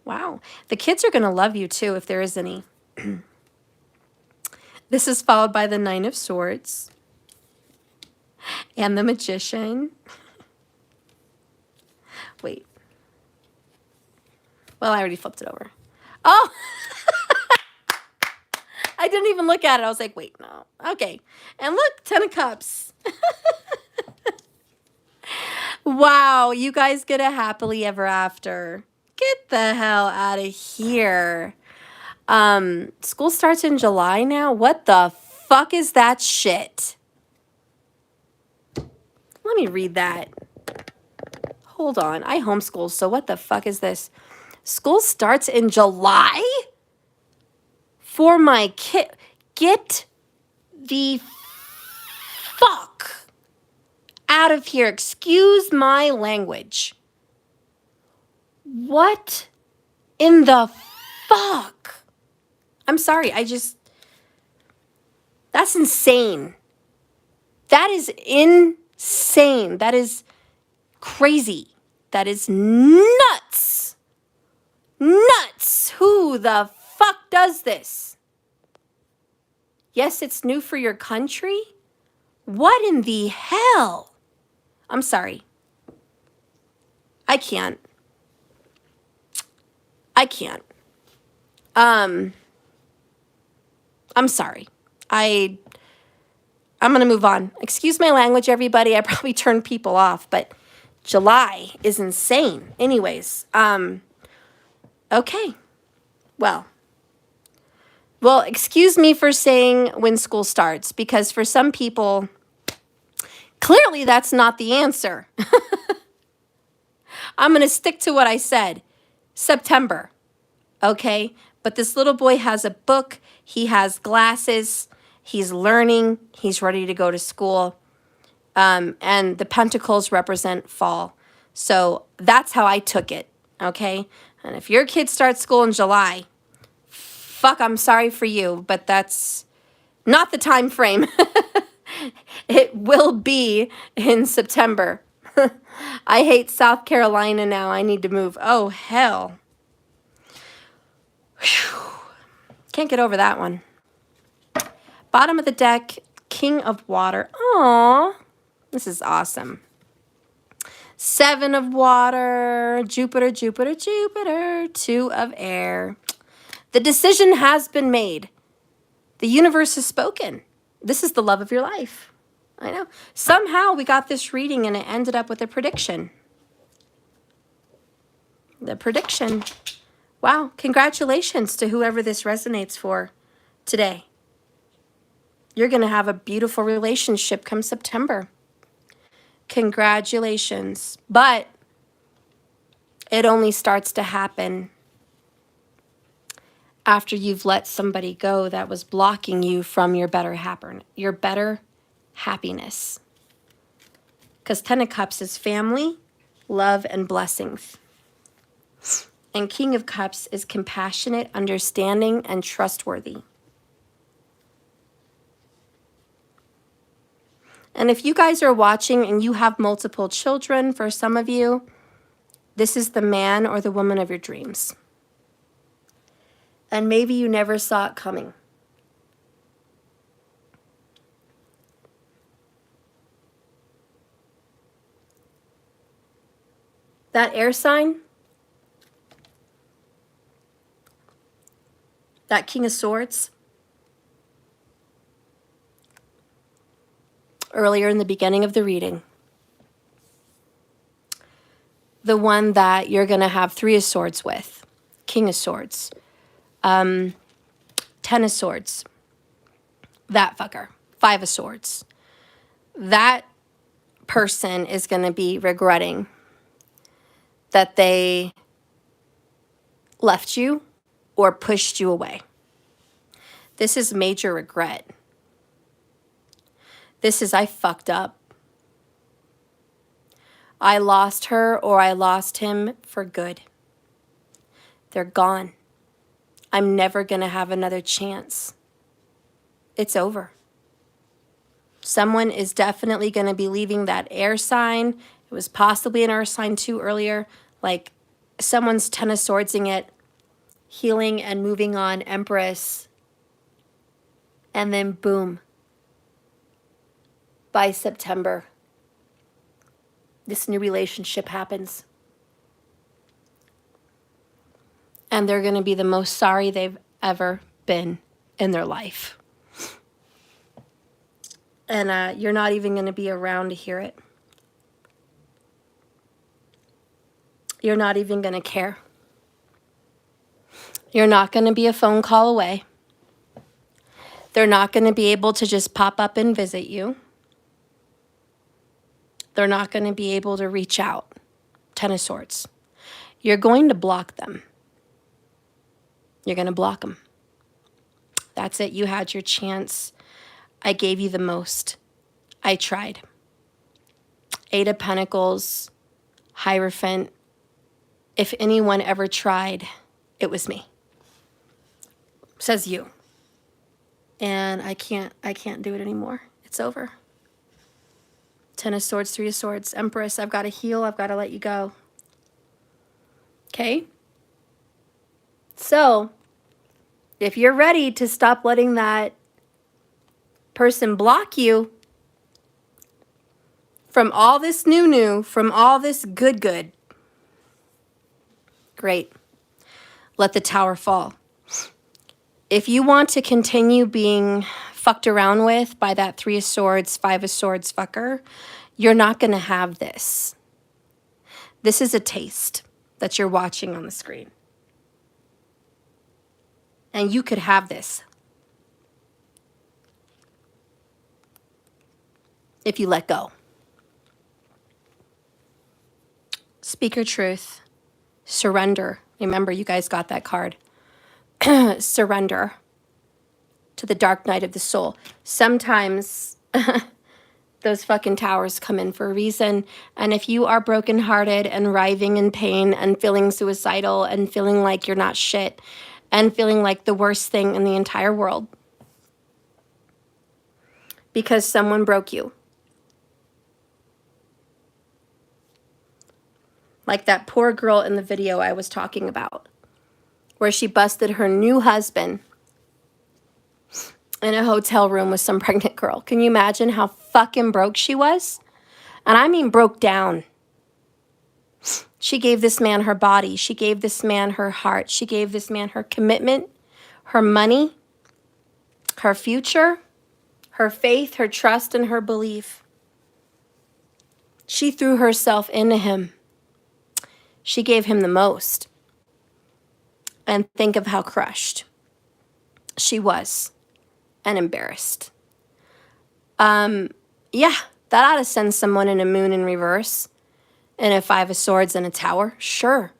Wow. The kids are going to love you too, if there is any. This is followed by the Nine of Swords and the Magician. Wait. Well, I already flipped it over. Oh, I didn't even look at it. I was like, wait, no. Okay. And look, 10 of Cups. Wow, you guys get a happily ever after. Get the hell out of here. School starts in July now? What the fuck is that shit? Let me read that. Hold on. I homeschool, so what the fuck is this? School starts in July? For my kid. Get the fuck out of here. Excuse my language. What in the fuck? I'm sorry. That's insane. That is insane. That is crazy. That is nuts. Nuts. Who the fuck does this? Yes, it's new for your country. What in the hell? I'm sorry. I can't. I'm sorry. I'm going to move on. Excuse my language, everybody. I probably turned people off, but July is insane. Anyways, okay. Well, excuse me for saying when school starts, because for some people, clearly that's not the answer. I'm going to stick to what I said. September. Okay? But this little boy has a book. He has glasses. He's learning. He's ready to go to school. And the pentacles represent fall. So that's how I took it. Okay? And if your kid starts school in July, fuck, I'm sorry for you, but that's not the time frame. It will be in September. I hate South Carolina now. I need to move. Oh, hell. Whew. Can't get over that one. Bottom of the deck, King of Water. Aww, this is awesome. 7 of Water, Jupiter, Jupiter, Jupiter. 2 of Air. The decision has been made. The universe has spoken. This is the love of your life. I know. Somehow we got this reading and it ended up with a prediction. The prediction. Wow. Congratulations to whoever this resonates for today. You're going to have a beautiful relationship come September. Congratulations. But it only starts to happen after you've let somebody go that was blocking you from your better happiness. Because 10 of Cups is family, love, and blessings. And King of Cups is compassionate, understanding, and trustworthy. And if you guys are watching and you have multiple children, for some of you, this is the man or the woman of your dreams. And maybe you never saw it coming. That air sign, that King of Swords, earlier in the beginning of the reading, the one that you're going to have 3 of Swords with, King of Swords, 10 of Swords, that fucker, 5 of Swords. That person is going to be regretting that they left you or pushed you away. This is major regret. This is, I fucked up. I lost her or I lost him for good. They're gone. I'm never going to have another chance. It's over. Someone is definitely going to be leaving that air sign. It was possibly an earth sign too earlier. Like someone's 10 of Swordsing it, healing and moving on, Empress. And then boom. By September, this new relationship happens. And they're going to be the most sorry they've ever been in their life. And you're not even going to be around to hear it. You're not even going to care. You're not going to be a phone call away. They're not going to be able to just pop up and visit you. They're not going to be able to reach out. 10 of Swords. You're going to block them. You're going to block them. That's it. You had your chance. I gave you the most. I tried. 8 of Pentacles, Hierophant. If anyone ever tried, it was me. Says you. And I can't do it anymore. It's over. 10 of Swords, 3 of Swords, Empress. I've got to heal. I've got to let you go. Okay? So, if you're ready to stop letting that person block you from all this new, from all this good, great. Let the tower fall. If you want to continue being fucked around with by that 3 of Swords, 5 of Swords fucker, you're not going to have this. This is a taste that you're watching on the screen. And you could have this if you let go. Speak your truth. Surrender. Remember, you guys got that card. Surrender to the dark night of the soul. Sometimes those fucking towers come in for a reason. And if you are brokenhearted and writhing in pain and feeling suicidal and feeling like you're not shit and feeling like the worst thing in the entire world because someone broke you, like that poor girl in the video I was talking about, where she busted her new husband in a hotel room with some pregnant girl. Can you imagine how fucking broke she was? And I mean broke down. She gave this man her body. She gave this man her heart. She gave this man her commitment, her money, her future, her faith, her trust, and her belief. She threw herself into him. She gave him the most. And think of how crushed she was and embarrassed. Yeah, that ought to send someone in a moon in reverse and a 5 of swords and a tower. Sure.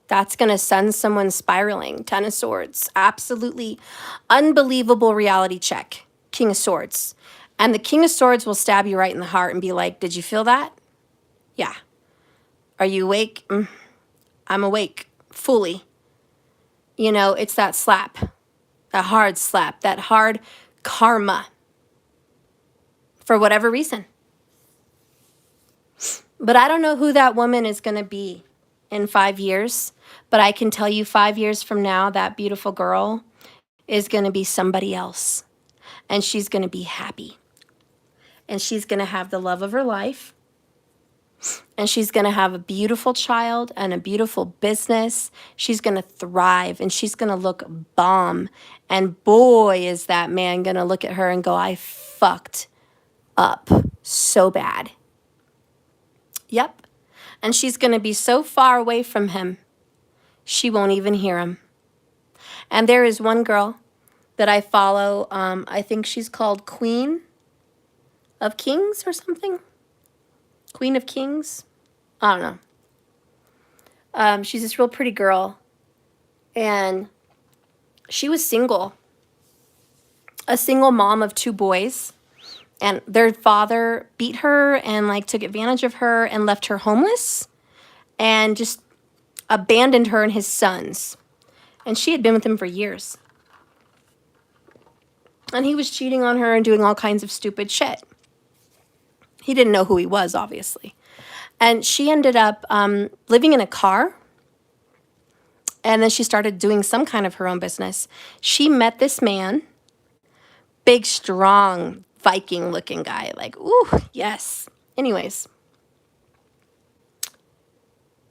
That's going to send someone spiraling. 10 of swords. Absolutely unbelievable reality check. King of swords. And the king of swords will stab you right in the heart and be like, did you feel that? Yeah. Are you awake? I'm awake. Fully. You know, it's that slap. That hard slap. That hard karma. For whatever reason. But I don't know who that woman is going to be in 5 years. But I can tell you 5 years from now, that beautiful girl is going to be somebody else. And she's going to be happy. And she's going to have the love of her life. And she's going to have a beautiful child and a beautiful business. She's going to thrive and she's going to look bomb. And boy, is that man going to look at her and go, I fucked up so bad. Yep. And she's going to be so far away from him, she won't even hear him. And there is one girl that I follow. I think she's called Queen of Kings or something. Queen of Kings. I don't know. She's this real pretty girl. And she was single. A single mom of 2 boys. And their father beat her and like took advantage of her and left her homeless. And just abandoned her and his sons. And she had been with him for years. And he was cheating on her and doing all kinds of stupid shit. He didn't know who he was, obviously. And she ended up living in a car. And then she started doing some kind of her own business. She met this man. Big, strong, Viking-looking guy. Like, ooh, yes. Anyways.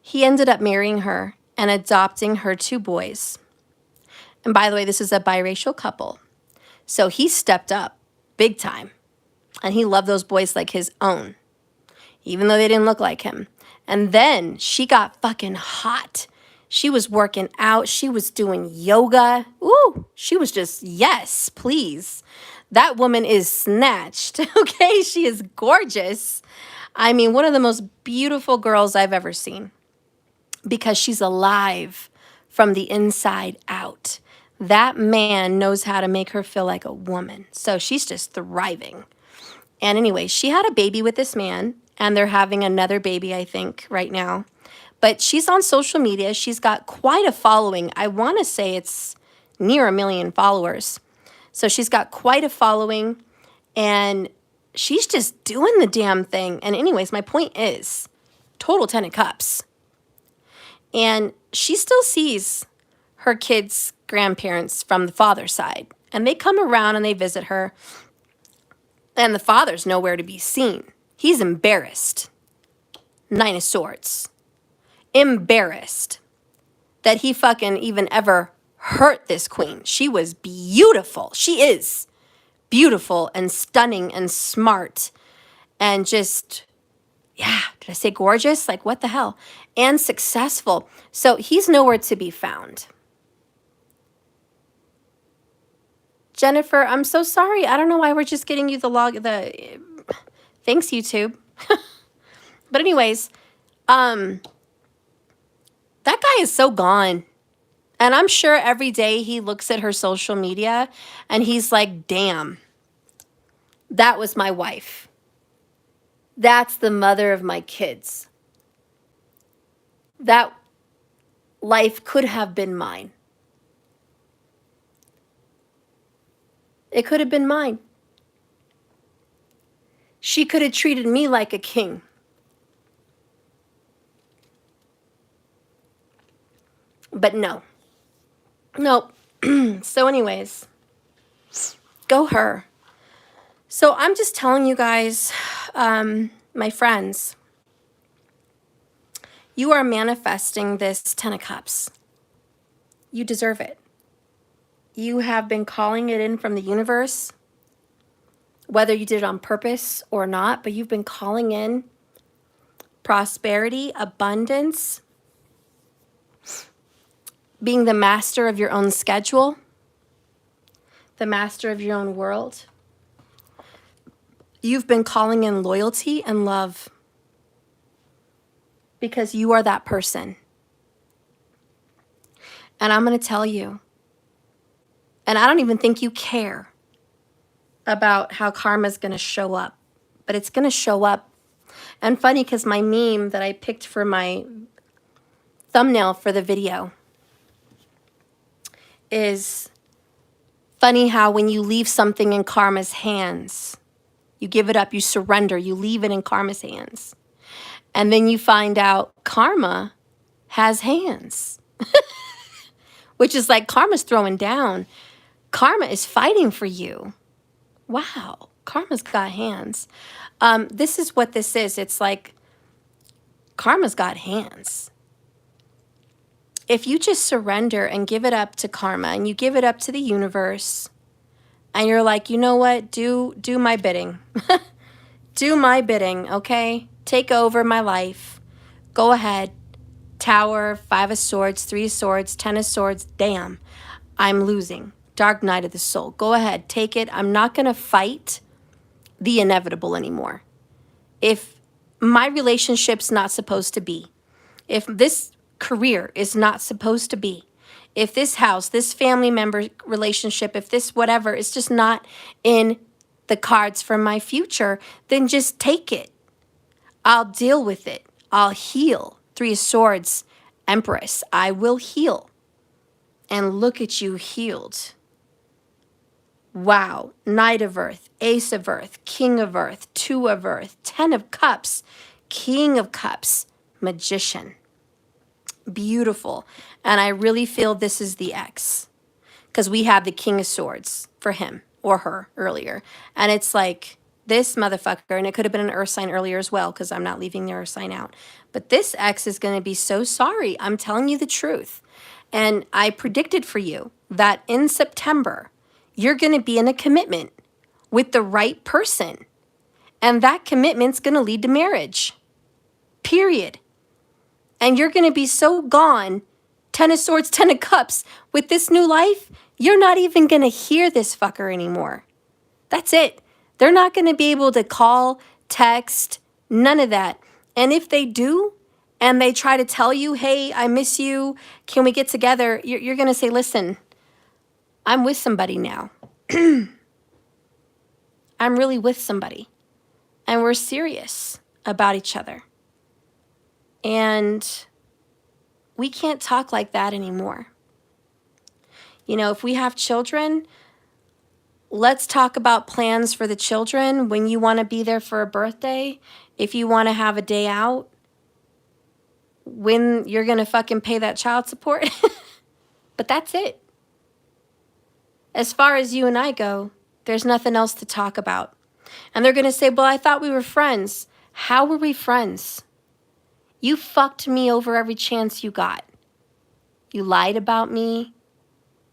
He ended up marrying her and adopting her 2 boys. And by the way, this is a biracial couple. So he stepped up big time. And he loved those boys like his own. Even though they didn't look like him. And then she got fucking hot. She was working out. She was doing yoga. Ooh, she was just, yes, please. That woman is snatched, okay? She is gorgeous. I mean, one of the most beautiful girls I've ever seen. Because she's alive from the inside out. That man knows how to make her feel like a woman. So she's just thriving. And anyway, she had a baby with this man. And they're having another baby, I think, right now. But she's on social media. She's got quite a following. I want to say it's near 1 million followers. So she's got quite a following. And she's just doing the damn thing. And anyways, my point is, total 10 of cups. And she still sees her kids' grandparents from the father's side. And they come around and they visit her. And the father's nowhere to be seen. He's embarrassed. 9 of swords. Embarrassed that he fucking even ever hurt this queen. She was beautiful. She is beautiful and stunning and smart. And just, yeah, did I say gorgeous? Like, what the hell? And successful. So he's nowhere to be found. Jennifer, I'm so sorry. I don't know why we're just getting you the log. Thanks, YouTube. But anyways, that guy is so gone. And I'm sure every day he looks at her social media and he's like, damn, that was my wife. That's the mother of my kids. That life could have been mine. It could have been mine. She could have treated me like a king. But no. Nope. So anyways, Go her. So I'm just telling you guys, my friends, you are manifesting this 10 of Cups. You deserve it. You have been calling it in from the universe, whether you did it on purpose or not, but you've been calling in prosperity, abundance, being the master of your own schedule, the master of your own world. You've been calling in loyalty and love because you are that person. And I'm going to tell you, and I don't even think you care about how karma is going to show up, but it's going to show up. And funny, because my meme that I picked for my thumbnail for the video is funny how when you leave something in karma's hands, you give it up, you surrender, you leave it in karma's hands. And then you find out karma has hands, which is like karma's throwing down. Karma is fighting for you. Wow, karma's got hands. This is what this is. It's like karma's got hands. If you just surrender and give it up to karma and you give it up to the universe and you're like, you know what, do my bidding. Do my bidding, okay? Take over my life. Go ahead. Tower, 5 of Swords, 3 of Swords, 10 of Swords. Damn, I'm losing. Dark Night of the Soul. Go ahead, take it. I'm not going to fight the inevitable anymore. If my relationship's not supposed to be, if this career is not supposed to be, if this house, this family member relationship, if this whatever is just not in the cards for my future, then just take it. I'll deal with it. I'll heal. 3 of Swords, Empress. I will heal. And look at you healed. Wow. Knight of Earth, Ace of Earth, King of Earth, 2 of Earth, 10 of Cups, King of Cups, Magician. Beautiful. And I really feel this is the ex, because we have the King of Swords for him or her earlier. And it's like this motherfucker, and it could have been an earth sign earlier as well, because I'm not leaving the earth sign out. But this ex is going to be so sorry. I'm telling you the truth. And I predicted for you that in September, you're going to be in a commitment with the right person. And that commitment's going to lead to marriage. Period. And you're going to be so gone, 10 of Swords, 10 of Cups, with this new life, you're not even going to hear this fucker anymore. That's it. They're not going to be able to call, text, none of that. And if they do, and they try to tell you, hey, I miss you, can we get together? You're going to say, listen, I'm with somebody now. I'm really with somebody. And we're serious about each other. And we can't talk like that anymore. You know, if we have children, let's talk about plans for the children, when you want to be there for a birthday, if you want to have a day out, when you're going to fucking pay that child support. But that's it. As far as you and I go, there's nothing else to talk about. And they're going to say, well, I thought we were friends. How were we friends? You fucked me over every chance you got. You lied about me.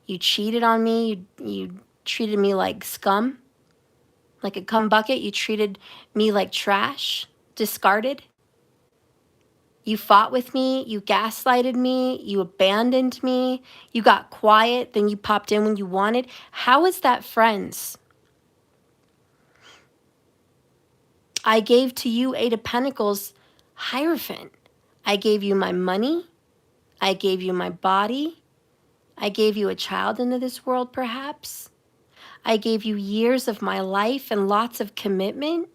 You cheated on me. You treated me like scum, like a cum bucket. You treated me like trash, discarded. You fought with me. You gaslighted me. You abandoned me. You got quiet. Then you popped in when you wanted. How is that friends? I gave to you 8 of Pentacles, Hierophant. I gave you my money. I gave you my body. I gave you a child into this world, perhaps. I gave you years of my life and lots of commitment.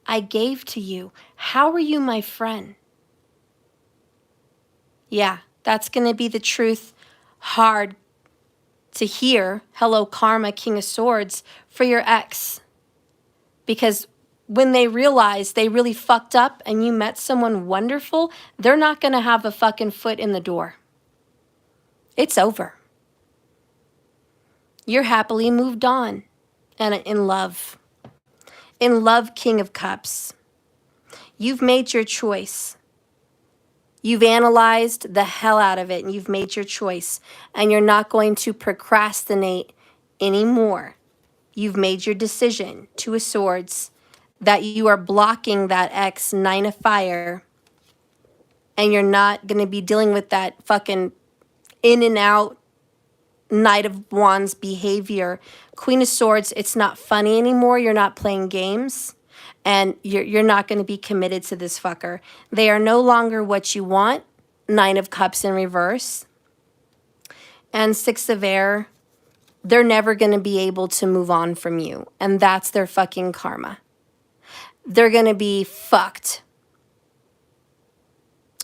I gave to you. How are you my friend? Yeah, that's going to be the truth. Hard to hear. Hello, Karma, King of Swords, for your ex. Because when they realize they really fucked up and you met someone wonderful, they're not going to have a fucking foot in the door. It's over. You're happily moved on and in love. In love, King of Cups. You've made your choice. You've analyzed the hell out of it and you've made your choice. And you're not going to procrastinate anymore. You've made your decision, Two of Swords, that you are blocking that ex, Nine of Fire. And you're not going to be dealing with that fucking in and out Knight of Wands behavior. Queen of Swords, it's not funny anymore. You're not playing games. And you're not going to be committed to this fucker. They are no longer what you want. Nine of Cups in reverse. And Six of Air, they're never going to be able to move on from you. And that's their fucking karma. They're going to be fucked.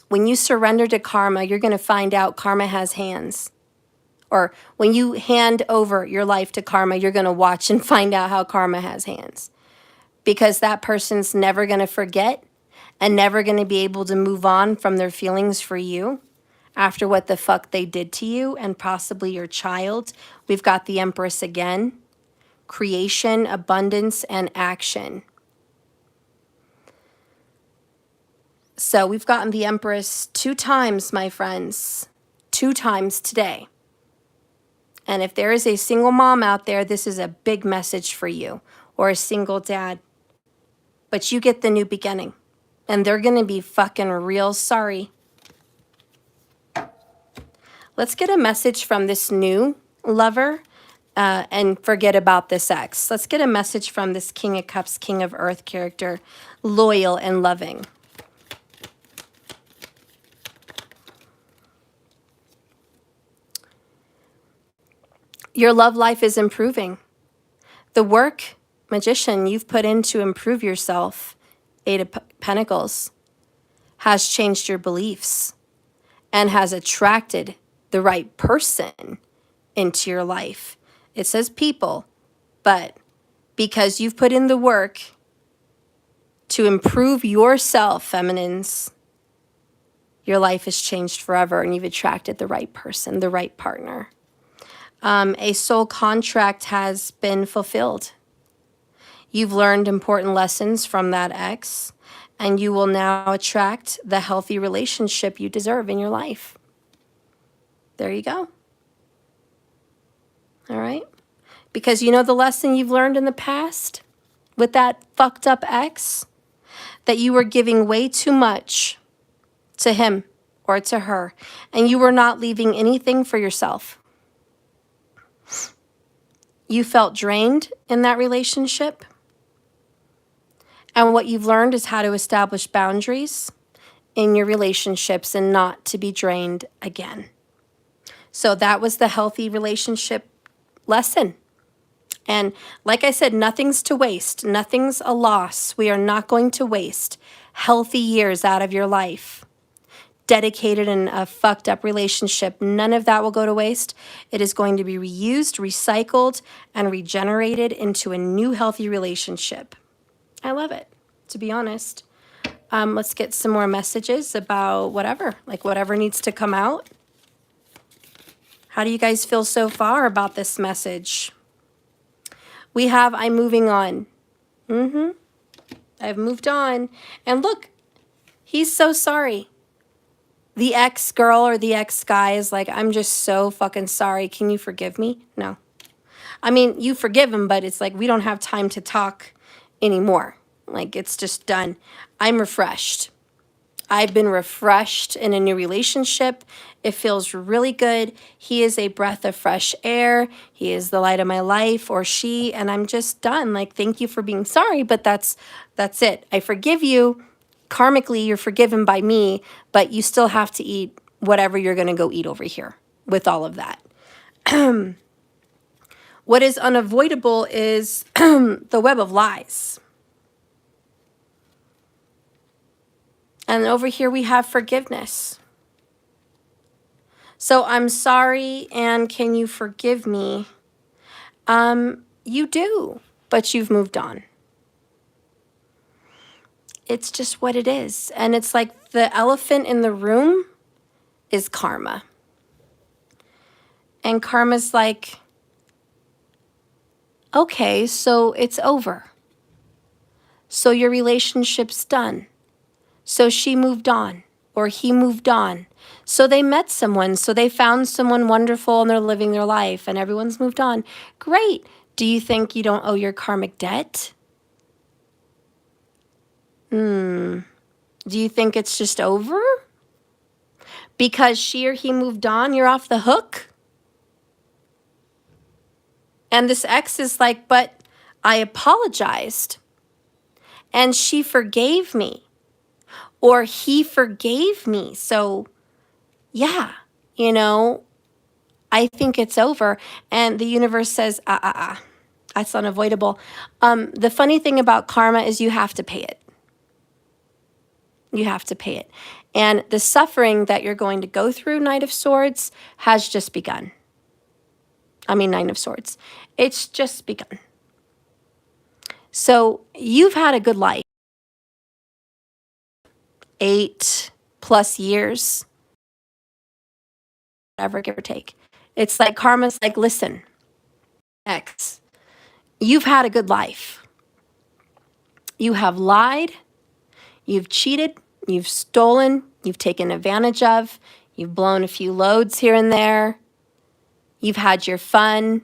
When you surrender to karma, you're going to find out karma has hands. Or when you hand over your life to karma, you're going to watch and find out how karma has hands. Because that person's never going to forget and never going to be able to move on from their feelings for you after what the fuck they did to you and possibly your child. We've got the Empress again. Creation, abundance, and action. So we've gotten the Empress 2 times, my friends. 2 times today. And if there is a single mom out there, this is a big message for you. Or a single dad. But you get the new beginning. And they're going to be fucking real sorry. Let's get a message from this new lover and forget about this ex. Let's get a message from this King of Cups, King of Earth character. Loyal and loving. Your love life is improving. The work, Magician, you've put in to improve yourself, Eight of Pentacles, has changed your beliefs and has attracted the right person into your life. It says people, but because you've put in the work to improve yourself, feminines, your life has changed forever and you've attracted the right person, the right partner. A soul contract has been fulfilled. You've learned important lessons from that ex, and you will now attract the healthy relationship you deserve in your life. There you go. All right? Because you know the lesson you've learned in the past with that fucked up ex? That you were giving way too much to him or to her, and you were not leaving anything for yourself. You felt drained in that relationship. And what you've learned is how to establish boundaries in your relationships and not to be drained again. So that was the healthy relationship lesson. And like I said, nothing's to waste. Nothing's a loss. We are not going to waste healthy years out of your life dedicated in a fucked up relationship. None of that will go to waste. It is going to be reused, recycled, and regenerated into a new healthy relationship. I love it, to be honest. Let's get some more messages about whatever, like whatever needs to come out. How do you guys feel so far about this message? We have, I'm moving on. I've moved on. And look, he's so sorry. The ex-girl or the ex-guy is like, I'm just so fucking sorry. Can you forgive me? No. I mean, you forgive him, but it's like we don't have time to talk anymore. Like, it's just done. I'm refreshed. I've been refreshed in a new relationship. It feels really good. He is a breath of fresh air. He is the light of my life, or she, and I'm just done. Like, thank you for being sorry, but that's it. I forgive you. Karmically, you're forgiven by me, but you still have to eat whatever you're going to go eat over here with all of that. What is unavoidable is the web of lies. And over here we have forgiveness. So I'm sorry, and can you forgive me? You do, but you've moved on. It's just what it is. And it's like the elephant in the room is karma. And karma's like, Okay, so it's over. So your relationship's done. So she moved on or he moved on. So they met someone. So they found someone wonderful and they're living their life and everyone's moved on. Great. Do you think you don't owe your karmic debt? Do you think it's just over? Because she or he moved on, you're off the hook? And this ex is like, but I apologized and she forgave me or he forgave me. So yeah, you know, I think it's over. And the universe says, that's unavoidable. The funny thing about karma is you have to pay it. You have to pay it. And the suffering that you're going to go through, Knight of Swords, has just begun. I mean, Nine of Swords. It's just begun. So you've had a good life. 8+ years, whatever, give or take. It's like karma's like, listen, X, you've had a good life. You have lied, you've cheated, you've stolen, you've taken advantage of, you've blown a few loads here and there, you've had your fun,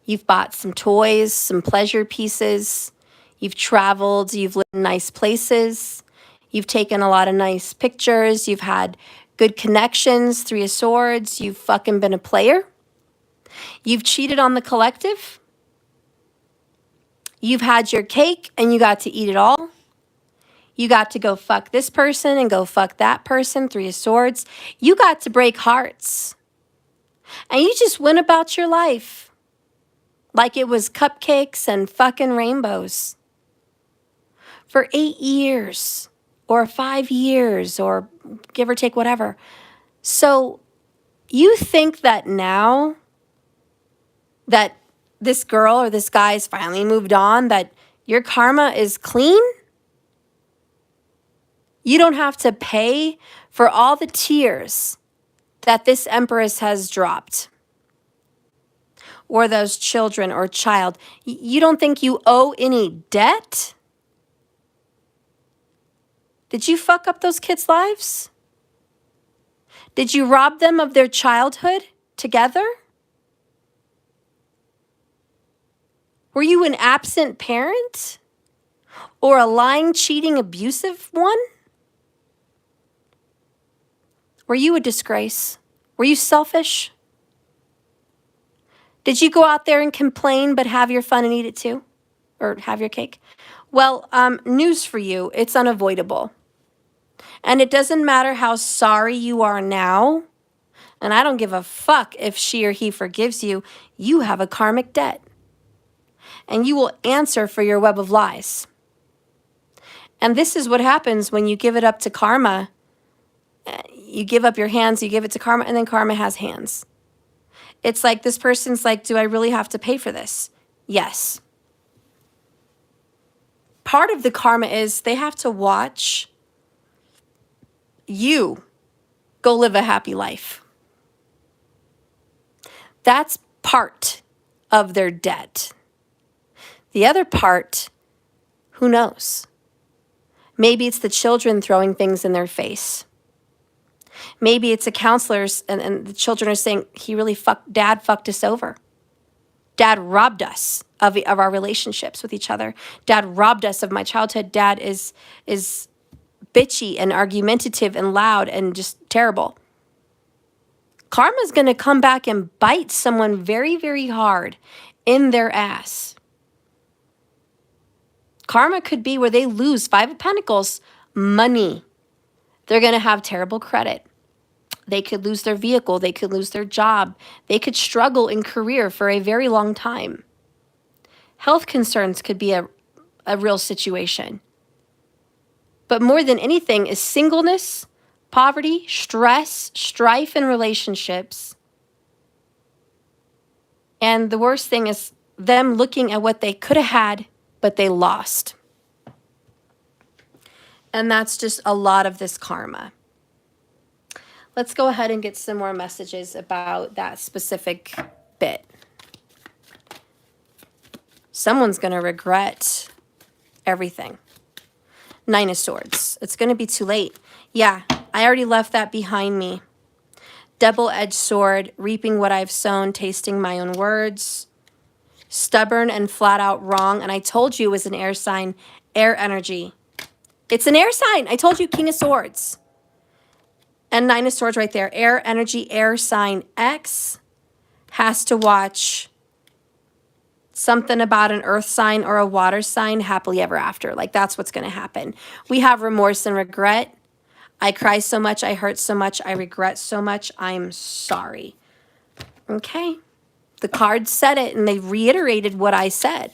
you've bought some toys, some pleasure pieces, you've traveled, you've lived in nice places, you've taken a lot of nice pictures, you've had good connections, 3 of Swords, you've fucking been a player, you've cheated on the collective, you've had your cake and you got to eat it all. You got to go fuck this person and go fuck that person, 3 of Swords. You got to break hearts. And you just went about your life like it was cupcakes and fucking rainbows. For 8 years or 5 years or give or take whatever. So you think that now that this girl or this guy's finally moved on, that your karma is clean? You don't have to pay for all the tears that this empress has dropped, or those children or child. You don't think you owe any debt? Did you fuck up those kids' lives? Did you rob them of their childhood together? Were you an absent parent? Or a lying, cheating, abusive one? Were you a disgrace? Were you selfish? Did you go out there and complain but have your fun and eat it too? Or have your cake? Well, news for you, it's unavoidable. And it doesn't matter how sorry you are now, and I don't give a fuck if she or he forgives you, you have a karmic debt. And you will answer for your web of lies. And this is what happens when you give it up to karma. You give up your hands, you give it to karma, and then karma has hands. It's like this person's like, do I really have to pay for this? Yes. Part of the karma is they have to watch you go live a happy life. That's part of their debt. The other part, who knows? Maybe it's the children throwing things in their face. Maybe it's a counselor and the children are saying, Dad fucked us over. Dad robbed us of our relationships with each other. Dad robbed us of my childhood. Dad is bitchy and argumentative and loud and just terrible. Karma's going to come back and bite someone very, very hard in their ass. Karma could be where they lose 5 of Pentacles, money. They're going to have terrible credit. They could lose their vehicle. They could lose their job. They could struggle in career for a very long time. Health concerns could be a real situation. But more than anything is singleness, poverty, stress, strife in relationships. And the worst thing is them looking at what they could have had, but they lost. And that's just a lot of this karma. Let's go ahead and get some more messages about that specific bit. Someone's going to regret everything. Nine of Swords. It's going to be too late. Yeah, I already left that behind me. Double-edged sword, reaping what I've sown, tasting my own words. Stubborn and flat out wrong. And I told you it was an air sign, air energy. It's an air sign. I told you, King of Swords. And Nine of Swords right there. Air energy, air sign. X has to watch something about an earth sign or a water sign happily ever after. Like, that's what's going to happen. We have remorse and regret. I cry so much. I hurt so much. I regret so much. I'm sorry. Okay. The cards said it, and they reiterated what I said.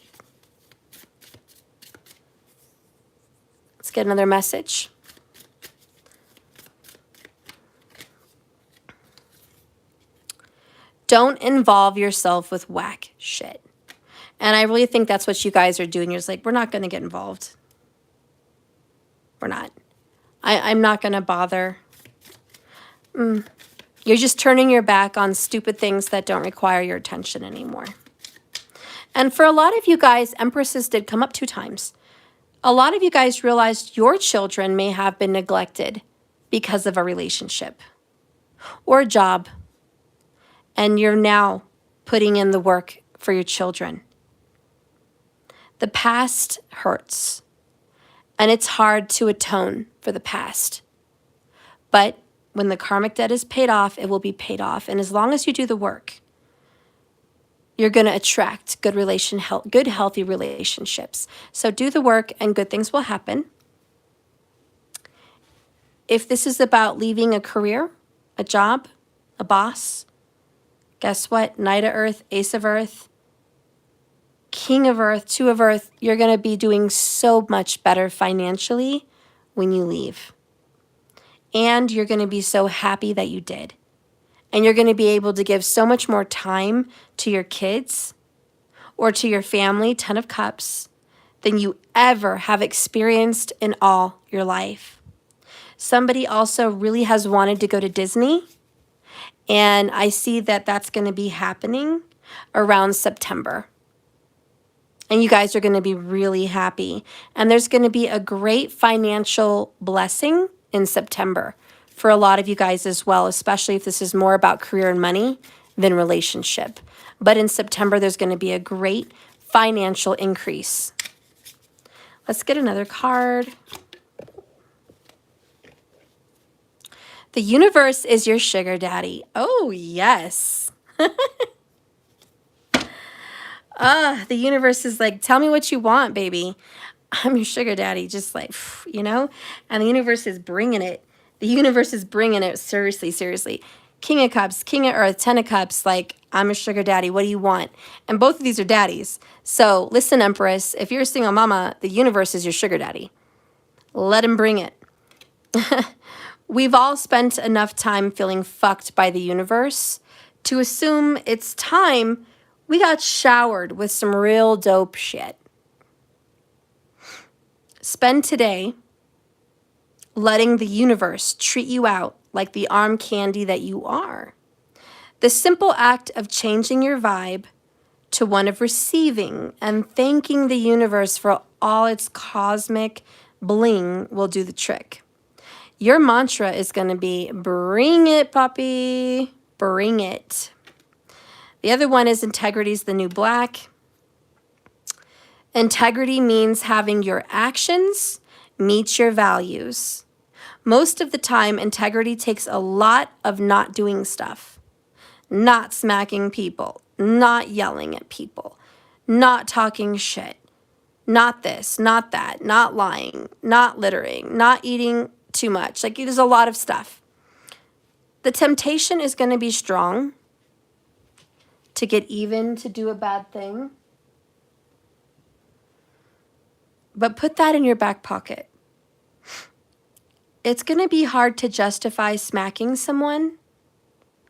Let's get another message. Don't involve yourself with whack shit. And I really think that's what you guys are doing. You're just like, we're not going to get involved. We're not. I'm not going to bother. You're just turning your back on stupid things that don't require your attention anymore. And for a lot of you guys, Empresses did come up 2 times. A lot of you guys realized your children may have been neglected because of a relationship or a job. And you're now putting in the work for your children. The past hurts. And it's hard to atone for the past. But when the karmic debt is paid off, it will be paid off. And as long as you do the work, you're going to attract good, healthy relationships. So do the work and good things will happen. If this is about leaving a career, a job, a boss, guess what? Knight of Earth, Ace of Earth, King of Earth, Two of Earth, you're going to be doing so much better financially when you leave. And you're going to be so happy that you did. And you're going to be able to give so much more time to your kids or to your family, 10 of Cups, than you ever have experienced in all your life. Somebody also really has wanted to go to Disney. And I see that that's going to be happening around September. And you guys are going to be really happy. And there's going to be a great financial blessing in September for a lot of you guys as well, especially if this is more about career and money than relationship. But in September, there's going to be a great financial increase. Let's get another card. The universe is your sugar daddy. Oh, yes. The universe is like, tell me what you want, baby. I'm your sugar daddy, just like, you know? And the universe is bringing it. The universe is bringing it. Seriously, seriously. King of Cups, King of Earth, 10 of Cups, like, I'm a sugar daddy. What do you want? And both of these are daddies. So listen, Empress, if you're a single mama, the universe is your sugar daddy. Let him bring it. We've all spent enough time feeling fucked by the universe to assume it's time we got showered with some real dope shit. Spend today letting the universe treat you out like the arm candy that you are. The simple act of changing your vibe to one of receiving and thanking the universe for all its cosmic bling will do the trick. Your mantra is going to be, bring it, puppy, bring it. The other one is integrity is the new black. Integrity means having your actions meet your values. Most of the time, integrity takes a lot of not doing stuff. Not smacking people, not yelling at people, not talking shit, not this, not that, not lying, not littering, not eating too much. Like, there's a lot of stuff. The temptation is going to be strong to get even, to do a bad thing. But put that in your back pocket. It's going to be hard to justify smacking someone,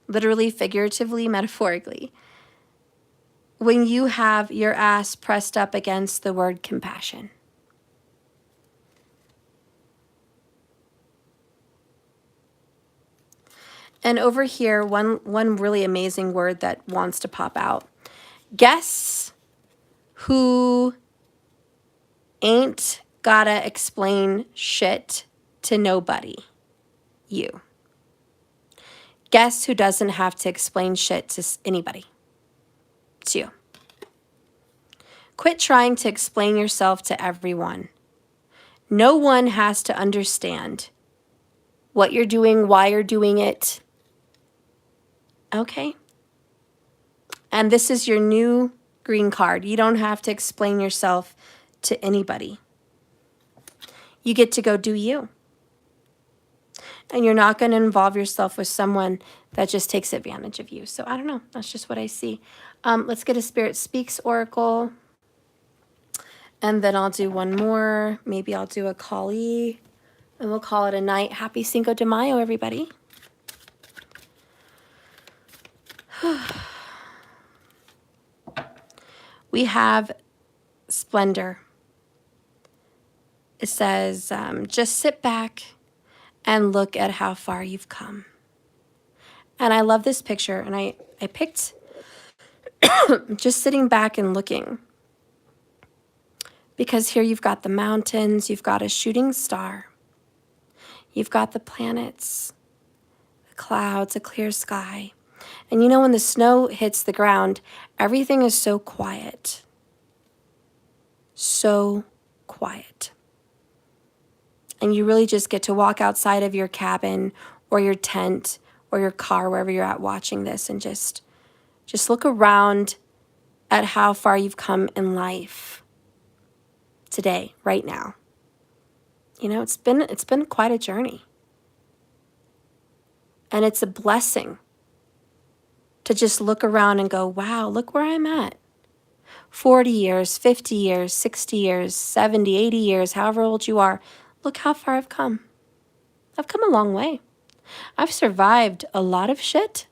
literally, figuratively, metaphorically, when you have your ass pressed up against the word compassion. And over here, one really amazing word that wants to pop out. Guess who ain't gotta explain shit to nobody. You. Guess who doesn't have to explain shit to anybody? It's you. Quit trying to explain yourself to everyone. No one has to understand what you're doing, why you're doing it. Okay? And this is your new green card. You don't have to explain yourself to anybody. You get to go do you. And you're not going to involve yourself with someone that just takes advantage of you. So I don't know. That's just what I see. Let's get a Spirit Speaks Oracle. And then I'll do one more. Maybe I'll do a Kali. And we'll call it a night. Happy Cinco de Mayo, everybody. We have Splendor. It says, just sit back and look at how far you've come. And I love this picture. And I picked just sitting back and looking. Because here you've got the mountains, you've got a shooting star, you've got the planets, the clouds, a clear sky. And you know, when the snow hits the ground, everything is so quiet. So quiet. And you really just get to walk outside of your cabin or your tent or your car, wherever you're at watching this, and just look around at how far you've come in life today, right now. You know, it's been quite a journey. And it's a blessing to just look around and go, wow, look where I'm at. 40 years, 50 years, 60 years, 70, 80 years, however old you are. Look how far I've come. I've come a long way. I've survived a lot of shit.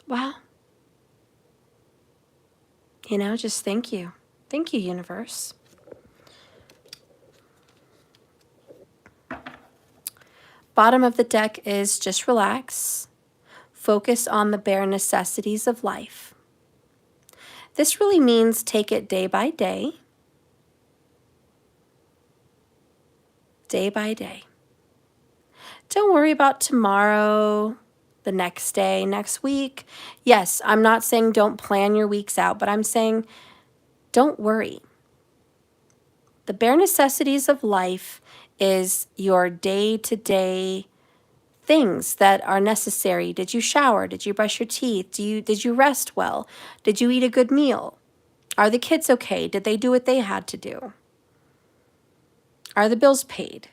Wow. You know, just thank you. Thank you, universe. Bottom of the deck is just relax. Focus on the bare necessities of life. This really means take it day by day. Day by day. Don't worry about tomorrow, the next day, next week. Yes, I'm not saying don't plan your weeks out, but I'm saying don't worry. The bare necessities of life is your day-to-day things that are necessary. Did you shower? Did you brush your teeth? Did you rest well? Did you eat a good meal? Are the kids okay? Did they do what they had to do? Are the bills paid?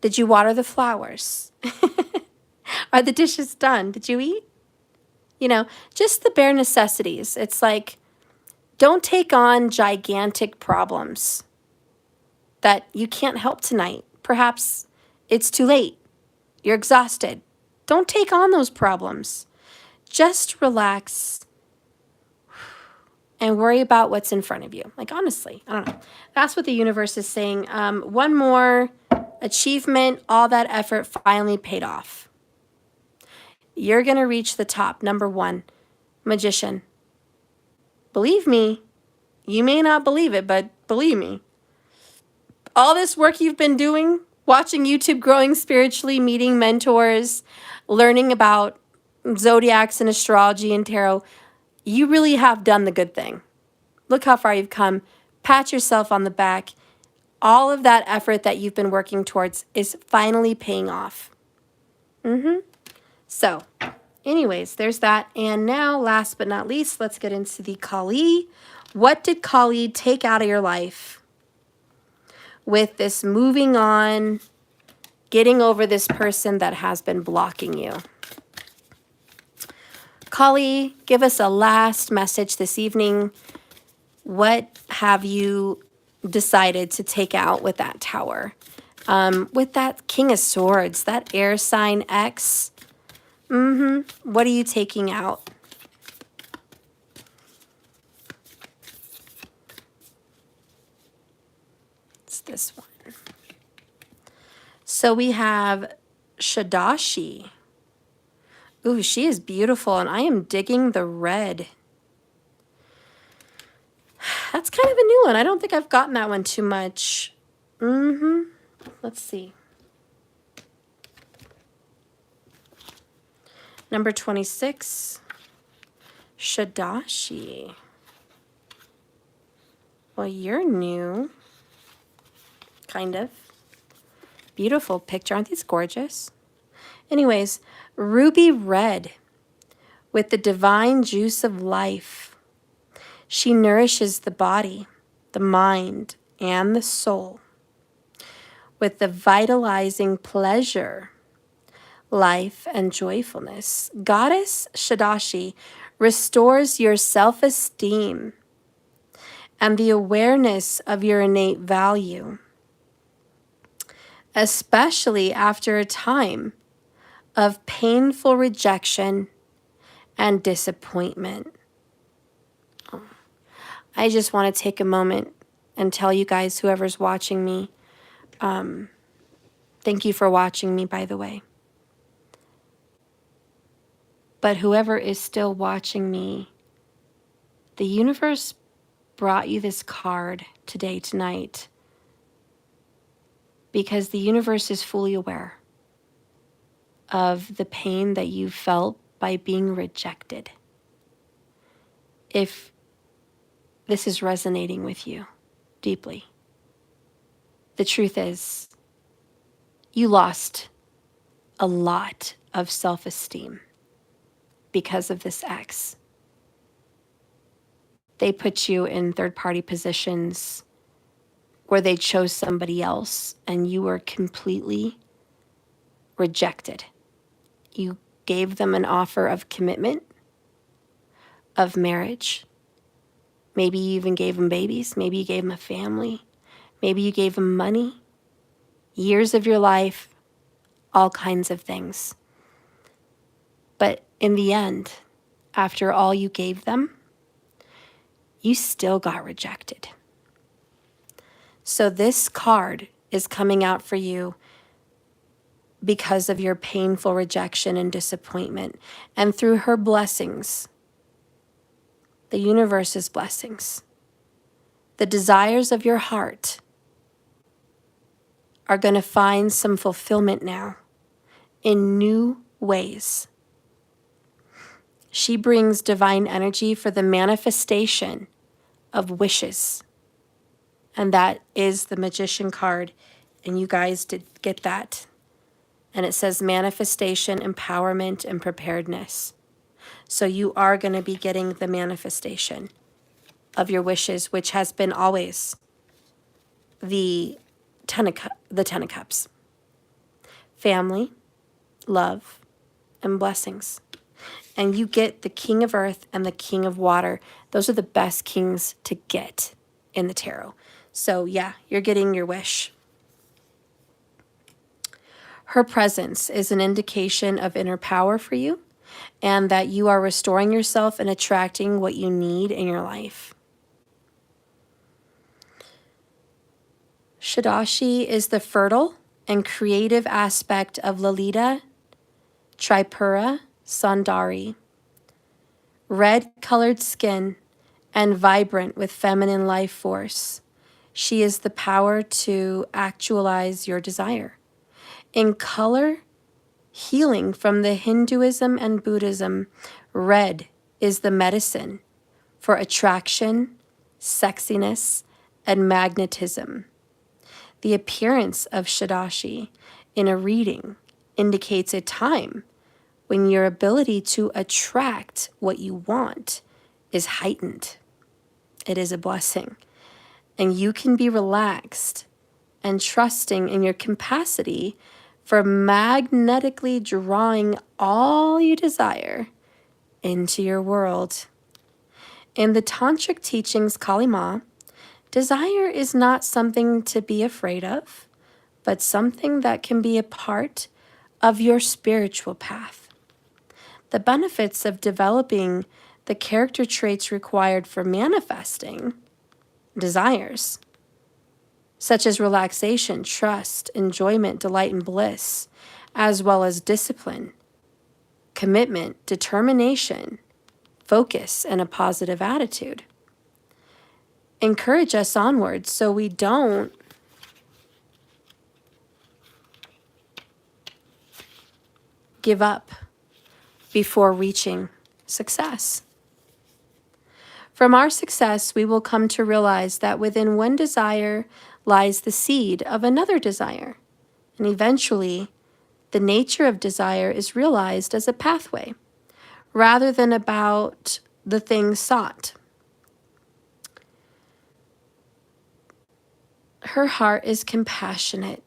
Did you water the flowers? Are the dishes done? Did you eat? You know, just the bare necessities. It's like, don't take on gigantic problems that you can't help tonight. Perhaps it's too late. You're exhausted. Don't take on those problems. Just relax and worry about what's in front of you. Like, honestly, I don't know. That's what the universe is saying. One more achievement, all that effort finally paid off. You're going to reach the top. Number one, Magician. Believe me, you may not believe it, but believe me. All this work you've been doing, watching YouTube, growing spiritually, meeting mentors, learning about zodiacs and astrology and tarot, you really have done the good thing. Look how far you've come. Pat yourself on the back. All of that effort that you've been working towards is finally paying off. So, anyways, there's that. And now, last but not least, let's get into the Kali. What did Kali take out of your life with this moving on, getting over this person that has been blocking you? Kali, give us a last message this evening. What have you decided to take out with that Tower? With that King of Swords, that air sign X. What are you taking out? It's this one. So we have Shadashi. Ooh, she is beautiful, and I am digging the red. That's kind of a new one. I don't think I've gotten that one too much. Let's see. Number 26, Shadashi. Well, you're new. Kind of. Beautiful picture. Aren't these gorgeous? Anyways, ruby red with the divine juice of life. She nourishes the body, the mind, and the soul with the vitalizing pleasure, life, and joyfulness. Goddess Shadashi restores your self-esteem and the awareness of your innate value, especially after a time of painful rejection and disappointment. I just want to take a moment and tell you guys, whoever's watching me, thank you for watching me, by the way. But whoever is still watching me, the universe brought you this card today, tonight, because the universe is fully aware of the pain that you felt by being rejected. If this is resonating with you deeply, the truth is you lost a lot of self-esteem because of this ex. They put you in third-party positions where they chose somebody else and you were completely rejected. You gave them an offer of commitment, of marriage. Maybe you even gave them babies. Maybe you gave them a family. Maybe you gave them money, years of your life, all kinds of things. But in the end, after all you gave them, you still got rejected. So this card is coming out for you because of your painful rejection and disappointment. And through her blessings, the universe's blessings, the desires of your heart are going to find some fulfillment now in new ways. She brings divine energy for the manifestation of wishes. And that is the Magician card. And you guys did get that. And it says manifestation, empowerment, and preparedness. So you are going to be getting the manifestation of your wishes, which has been always the Ten of Cups. Family, love, and blessings. And you get the King of Earth and the King of Water. Those are the best kings to get in the tarot. So yeah, you're getting your wish. Her presence is an indication of inner power for you and that you are restoring yourself and attracting what you need in your life. Shadashi is the fertile and creative aspect of Lalita, Tripura, Sundari. Red-colored skin and vibrant with feminine life force. She is the power to actualize your desire. In color, healing from the Hinduism and Buddhism, red is the medicine for attraction, sexiness, and magnetism. The appearance of Shadashi in a reading indicates a time when your ability to attract what you want is heightened. It is a blessing. And you can be relaxed and trusting in your capacity for magnetically drawing all you desire into your world. In the Tantric teachings, Kali Ma, desire is not something to be afraid of, but something that can be a part of your spiritual path. The benefits of developing the character traits required for manifesting desires, such as relaxation, trust, enjoyment, delight, and bliss, as well as discipline, commitment, determination, focus, and a positive attitude. Encourage us onwards so we don't give up before reaching success. From our success, we will come to realize that within one desire lies the seed of another desire, and eventually, the nature of desire is realized as a pathway, rather than about the thing sought. Her heart is compassionate,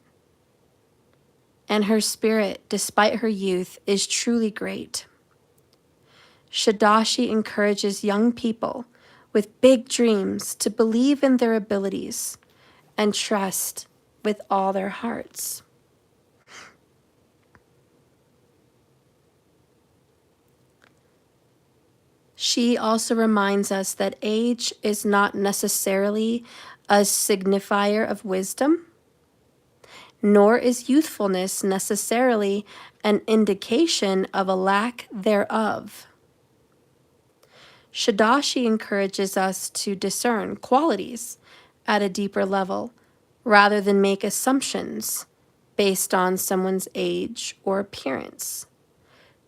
and her spirit, despite her youth, is truly great. Shadashi encourages young people with big dreams to believe in their abilities and trust with all their hearts. She also reminds us that age is not necessarily a signifier of wisdom, nor is youthfulness necessarily an indication of a lack thereof. Shadashi encourages us to discern qualities at a deeper level rather than make assumptions based on someone's age or appearance.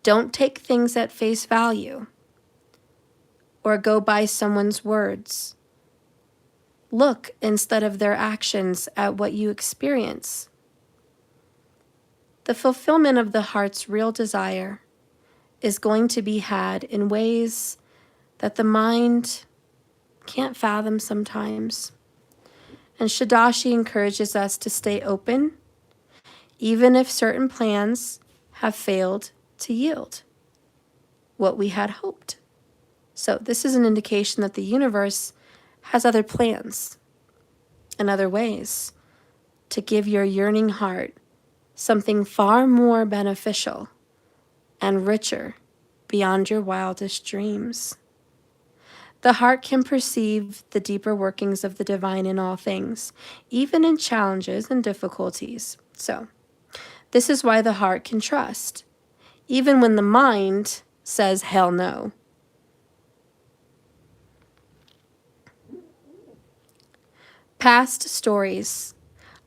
Don't take things at face value or go by someone's words. Look instead of their actions at what you experience. The fulfillment of the heart's real desire is going to be had in ways that the mind can't fathom sometimes. And Shadashi encourages us to stay open, even if certain plans have failed to yield what we had hoped. So this is an indication that the universe has other plans and other ways to give your yearning heart something far more beneficial and richer beyond your wildest dreams. The heart can perceive the deeper workings of the divine in all things, even in challenges and difficulties. So, this is why the heart can trust, even when the mind says hell no. Past stories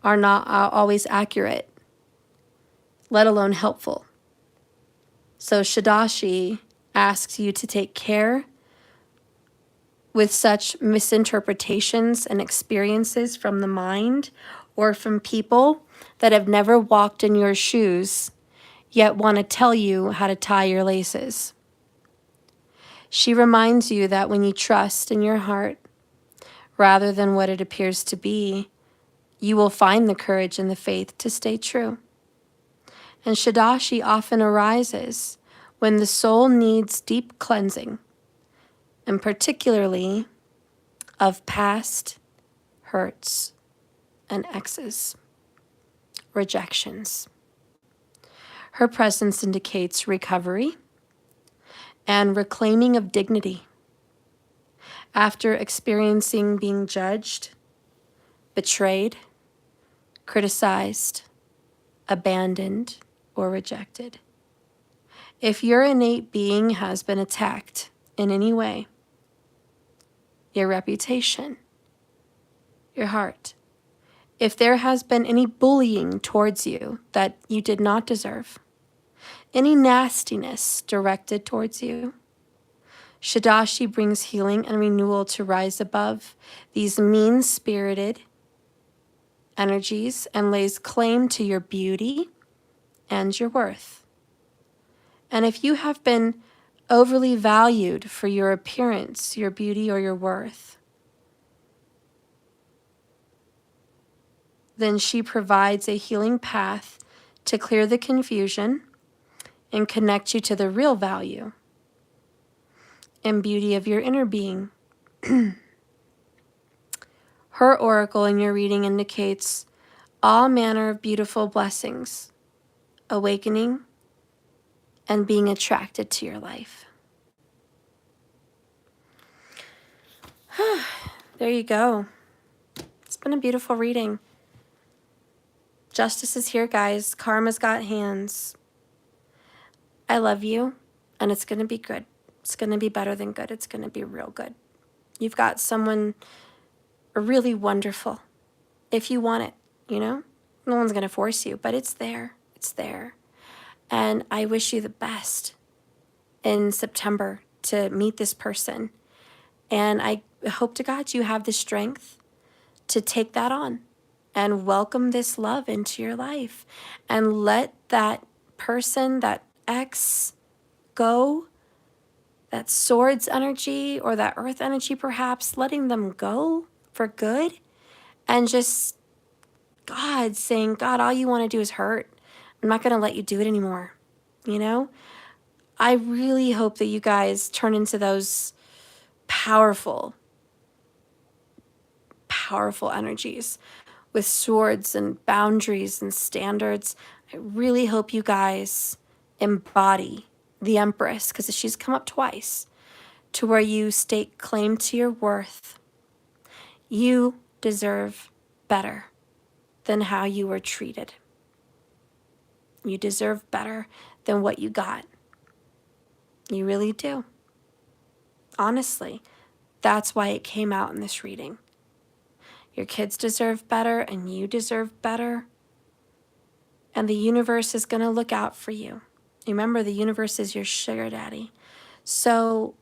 are not always accurate, let alone helpful. So Shadashi asks you to take care with such misinterpretations and experiences from the mind or from people that have never walked in your shoes, yet want to tell you how to tie your laces. She reminds you that when you trust in your heart, rather than what it appears to be, you will find the courage and the faith to stay true. And Shadashi often arises when the soul needs deep cleansing, and particularly of past hurts and exes, rejections. Her presence indicates recovery and reclaiming of dignity after experiencing being judged, betrayed, criticized, abandoned, or rejected. If your innate being has been attacked in any way, your reputation, your heart, if there has been any bullying towards you that you did not deserve, any nastiness directed towards you, Shadashi brings healing and renewal to rise above these mean-spirited energies and lays claim to your beauty and your worth. And if you have been overly valued for your appearance, your beauty, or your worth, then she provides a healing path to clear the confusion and connect you to the real value and beauty of your inner being. Her oracle in your reading indicates all manner of beautiful blessings, awakening, and being attracted to your life. There you go. It's been a beautiful reading. Justice is here, guys. Karma's got hands. I love you. And it's going to be good. It's going to be better than good. It's going to be real good. You've got someone really wonderful if you want it, you know? No one's going to force you, but it's there. It's there. And I wish you the best in September to meet this person. And I hope to God you have the strength to take that on and welcome this love into your life and let that person, that ex, go, that swords energy or that earth energy perhaps, letting them go for good, and just God saying, God, all you want to do is hurt. I'm not going to let you do it anymore. You know, I really hope that you guys turn into those powerful, powerful energies with swords and boundaries and standards. I really hope you guys embody the Empress, because she's come up twice, to where you stake claim to your worth. You deserve better than how you were treated. You deserve better than what you got. You really do. Honestly, that's why it came out in this reading. Your kids deserve better and you deserve better. And the universe is going to look out for you. Remember, the universe is your sugar daddy. So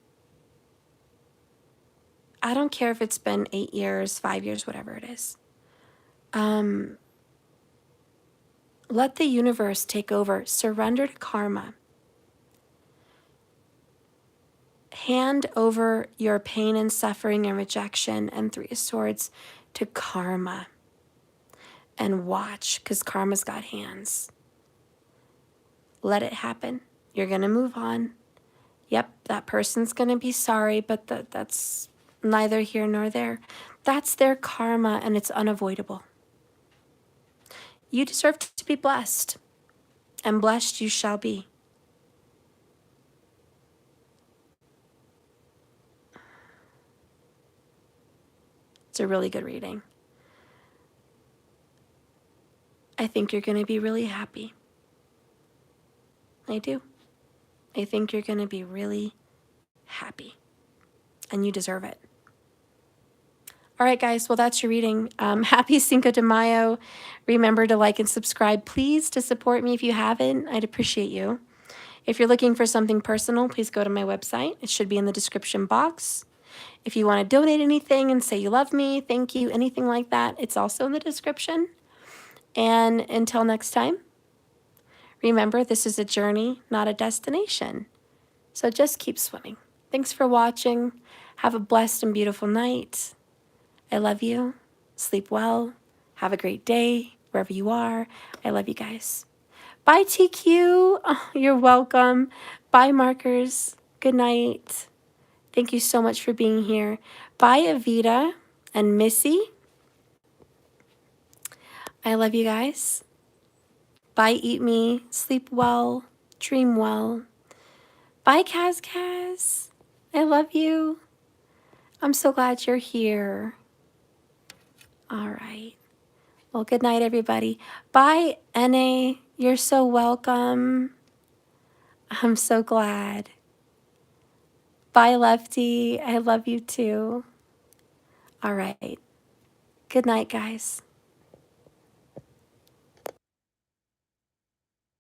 I don't care if it's been 8 years, 5 years, whatever it is. Let the universe take over. Surrender to karma. Hand over your pain and suffering and rejection and Three of Swords to karma. And watch, because karma's got hands. Let it happen. You're going to move on. Yep, that person's going to be sorry, but that's neither here nor there. That's their karma, and it's unavoidable. You deserve to be blessed, and blessed you shall be. It's a really good reading. I think you're going to be really happy. I do. I think you're going to be really happy, and you deserve it. All right, guys, well, that's your reading. Happy Cinco de Mayo. Remember to like and subscribe, please, to support me if you haven't. I'd appreciate you. If you're looking for something personal, please go to my website. It should be in the description box. If you want to donate anything and say you love me, thank you, anything like that, it's also in the description. And until next time, remember, this is a journey, not a destination. So just keep swimming. Thanks for watching. Have a blessed and beautiful night. I love you. Sleep well. Have a great day wherever you are. I love you guys. Bye, TQ. Oh, you're welcome. Bye, markers. Good night. Thank you so much for being here. Bye, Avita and Missy. I love you guys. Bye, Eat Me. Sleep well. Dream well. Bye, Kaz Kaz. I love you. I'm so glad you're here. All right. Well, good night, everybody. Bye, N.A. You're so welcome. I'm so glad. Bye, Lefty. I love you too. All right. Good night, guys.